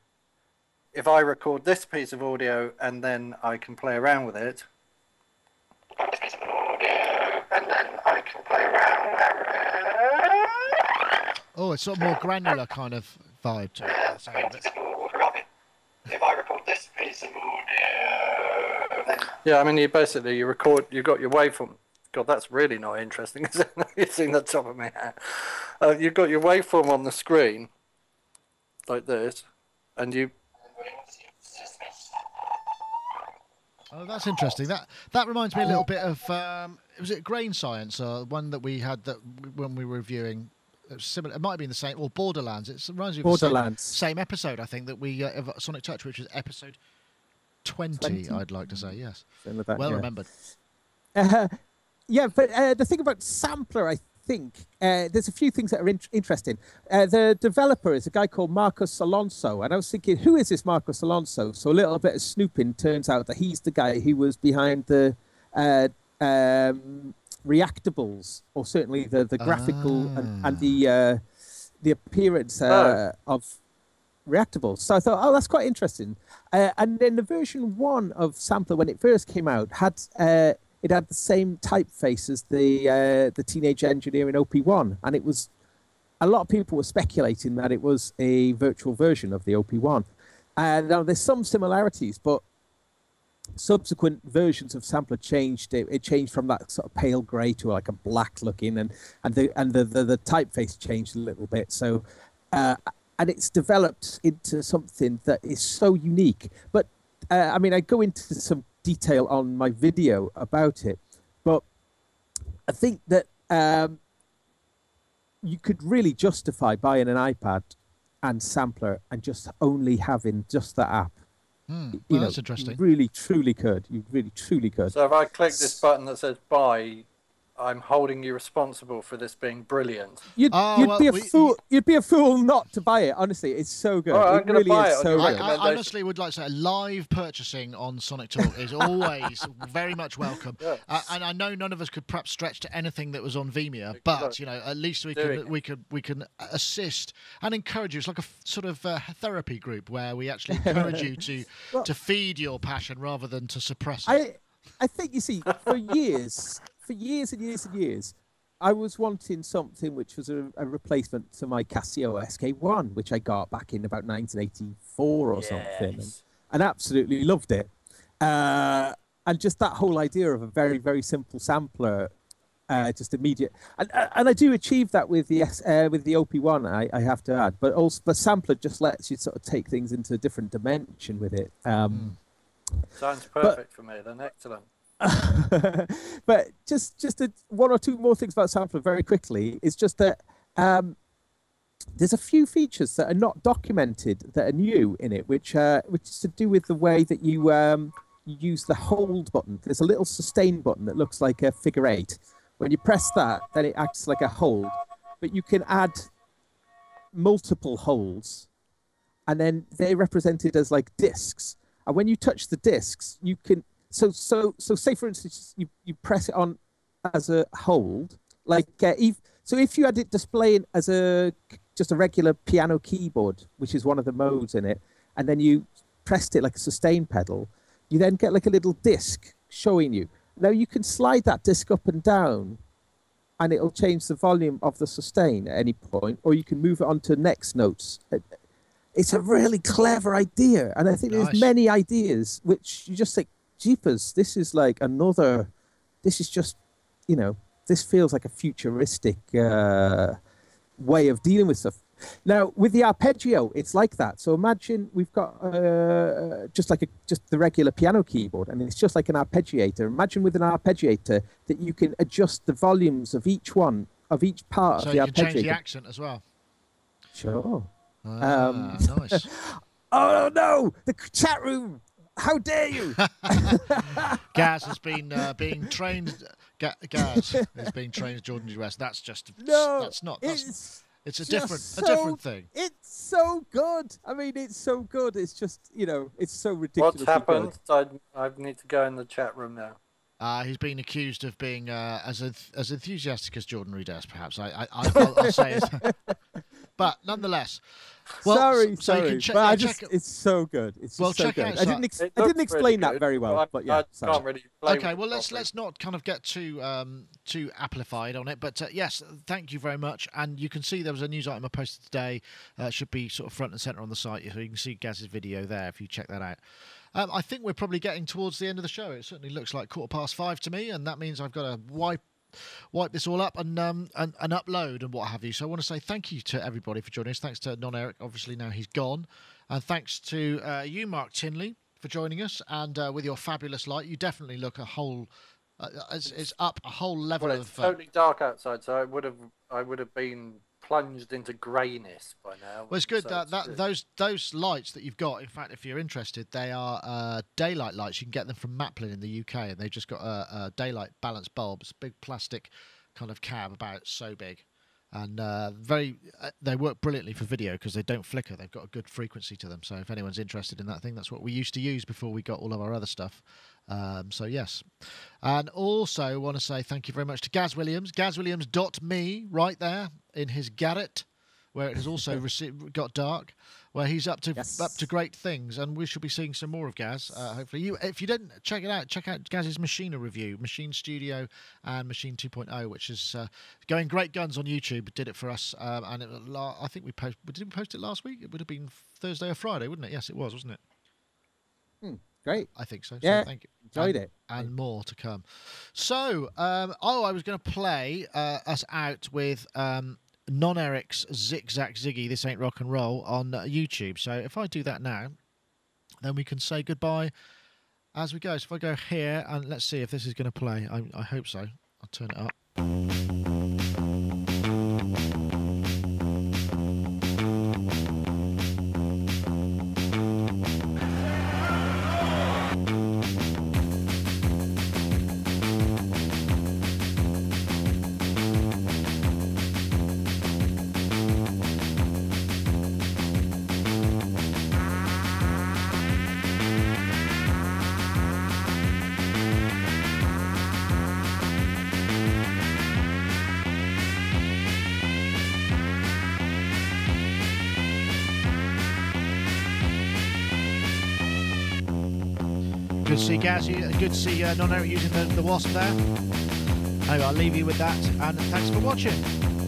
If I record this piece of audio and then I can play around with it. This piece of audio and then I can play around with it. Oh, it's sort of more granular kind of vibe to it. That sound of it. If I record this piece of audio. Yeah, I mean you got your waveform. God, that's really not interesting, is it? You've seen the top of my hat. You've got your waveform on the screen, like this, and you... Oh, that's interesting. That reminds me a little bit of... was it Grain Science, one that we had when we were reviewing... Similar, it might have been the same, or Borderlands. It reminds me of Borderlands. the same episode, I think, that we of Sonic Touch, which was episode 20, I'd like to say, yes. Like that, well remembered. Yeah, but the thing about Sampler, I think, there's a few things that are interesting. The developer is a guy called Marcos Alonso, and I was thinking, who is this Marcos Alonso? So a little bit of snooping turns out that he's the guy who was behind the Reactables, or certainly the graphical and the appearance of Reactables. So I thought, oh, that's quite interesting. And then the version 1 of Sampler, when it first came out, had... it had the same typeface as the Teenage Engineer in OP1, and it was a lot of people were speculating that it was a virtual version of the OP1. And now there's some similarities, but subsequent versions of Sampler changed. It changed from that sort of pale grey to like a black looking, and the typeface changed a little bit. So, and it's developed into something that is so unique. But I mean, I go into some detail on my video about it, but I think that you could really justify buying an iPad and Sampler and just only having just that app. Well, that's interesting. You really truly could. You really truly could. So if I click this button that says buy I'm holding you responsible for this being brilliant. You'd be a fool. You'd be a fool not to buy it. Honestly, it's so good. I'm going to buy it. So I honestly would like to say live purchasing on Sonic Talk is always very much welcome. Yeah. And I know none of us could perhaps stretch to anything that was on Vemia, but you know, at least we can assist and encourage you. It's like a sort of therapy group where we actually encourage you to feed your passion rather than to suppress it. I think, you see, for years and years, I was wanting something which was a replacement to my Casio SK1, which I got back in about 1984 or something, and absolutely loved it. And just that whole idea of a very, very simple sampler, just immediate. And I do achieve that with the OP1, I have to add. But also the sampler just lets you sort of take things into a different dimension with it. Sounds perfect for me then. Excellent. But just one or two more things about sampler very quickly is just that there's a few features that are not documented that are new in it, which is to do with the way that you use the hold button. There's a little sustain button that looks like a figure 8. When you press that, then it acts like a hold, but you can add multiple holds, and then they're represented as like discs. And when you touch the discs, you can. So say for instance, you press it on as a hold, like so if you had it displaying as just a regular piano keyboard, which is one of the modes in it, and then you pressed it like a sustain pedal, you then get like a little disc showing you. Now you can slide that disc up and down, and it'll change the volume of the sustain at any point, or you can move it on to next notes. It's a really clever idea, and I think there's many ideas which you just think, jeepers, this is like another, this is just, you know, this feels like a futuristic way of dealing with stuff. Now, with the arpeggio, it's like that. So imagine we've got just the regular piano keyboard, and it's just like an arpeggiator. Imagine with an arpeggiator that you can adjust the volumes of each part of the arpeggiator. So you can change the accent as well. Sure. Nice. Oh, no! The chat room! How dare you! Gaz has been being trained. Gaz is being trained as Jordan US. That's just That's not. It's a different thing. It's so good. I mean, it's so good. It's just, you know, it's so ridiculous. What's happened? I need to go in the chat room now. He's been accused of being as enthusiastic as Jordan Reed is, perhaps. I'll say it. But nonetheless, well, sorry. But it's so good. It's so good. I didn't explain that very well, but yeah. I can't really play okay, well, let's not kind of get too amplified on it. But yes, thank you very much. And you can see there was a news item I posted today. Should be sort of front and center on the site, so you can see Gaz's video there if you check that out. I think we're probably getting towards the end of the show. It certainly looks like 5:15 to me, and that means I've got to wipe this all up and upload and what have you. So I want to say thank you to everybody for joining us. Thanks to Non-Eric, obviously now he's gone, and thanks to you, Mark Tinley, for joining us. And with your fabulous light, you definitely look a whole. It's up a whole level of. It's totally dark outside, so I would have been plunged into greyness by now. Well, it's good those lights that you've got. In fact, if you're interested, they are daylight lights. You can get them from Maplin in the UK, and they've just got a daylight balanced bulbs, big plastic kind of cab, about so big, and they work brilliantly for video because they don't flicker. They've got a good frequency to them. So if anyone's interested in that thing, that's what we used to use before we got all of our other stuff. So yes, and also want to say thank you very much to Gaz Williams, gazwilliams.me, right there in his garret, where it has also got dark, where he's up to great things, and we should be seeing some more of Gaz. Hopefully, if you didn't check it out, check out Gaz's Machina review, Machine Studio and Machine 2.0, which is going great guns on YouTube. Did it for us, and I think we post it last week. It would have been Thursday or Friday, wouldn't it? Yes, it was, wasn't it? Great. I think so. Yeah, so thank you. Enjoyed it. And more to come. So, I was going to play us out with Non-Eric's Zigzag Ziggy, This Ain't Rock and Roll on YouTube. So if I do that now, then we can say goodbye as we go. So if I go here, and let's see if this is going to play. I hope so. I'll turn it up. Good to see Gaz, good to see Non-Eric using the wasp there. Anyway, I'll leave you with that, and thanks for watching.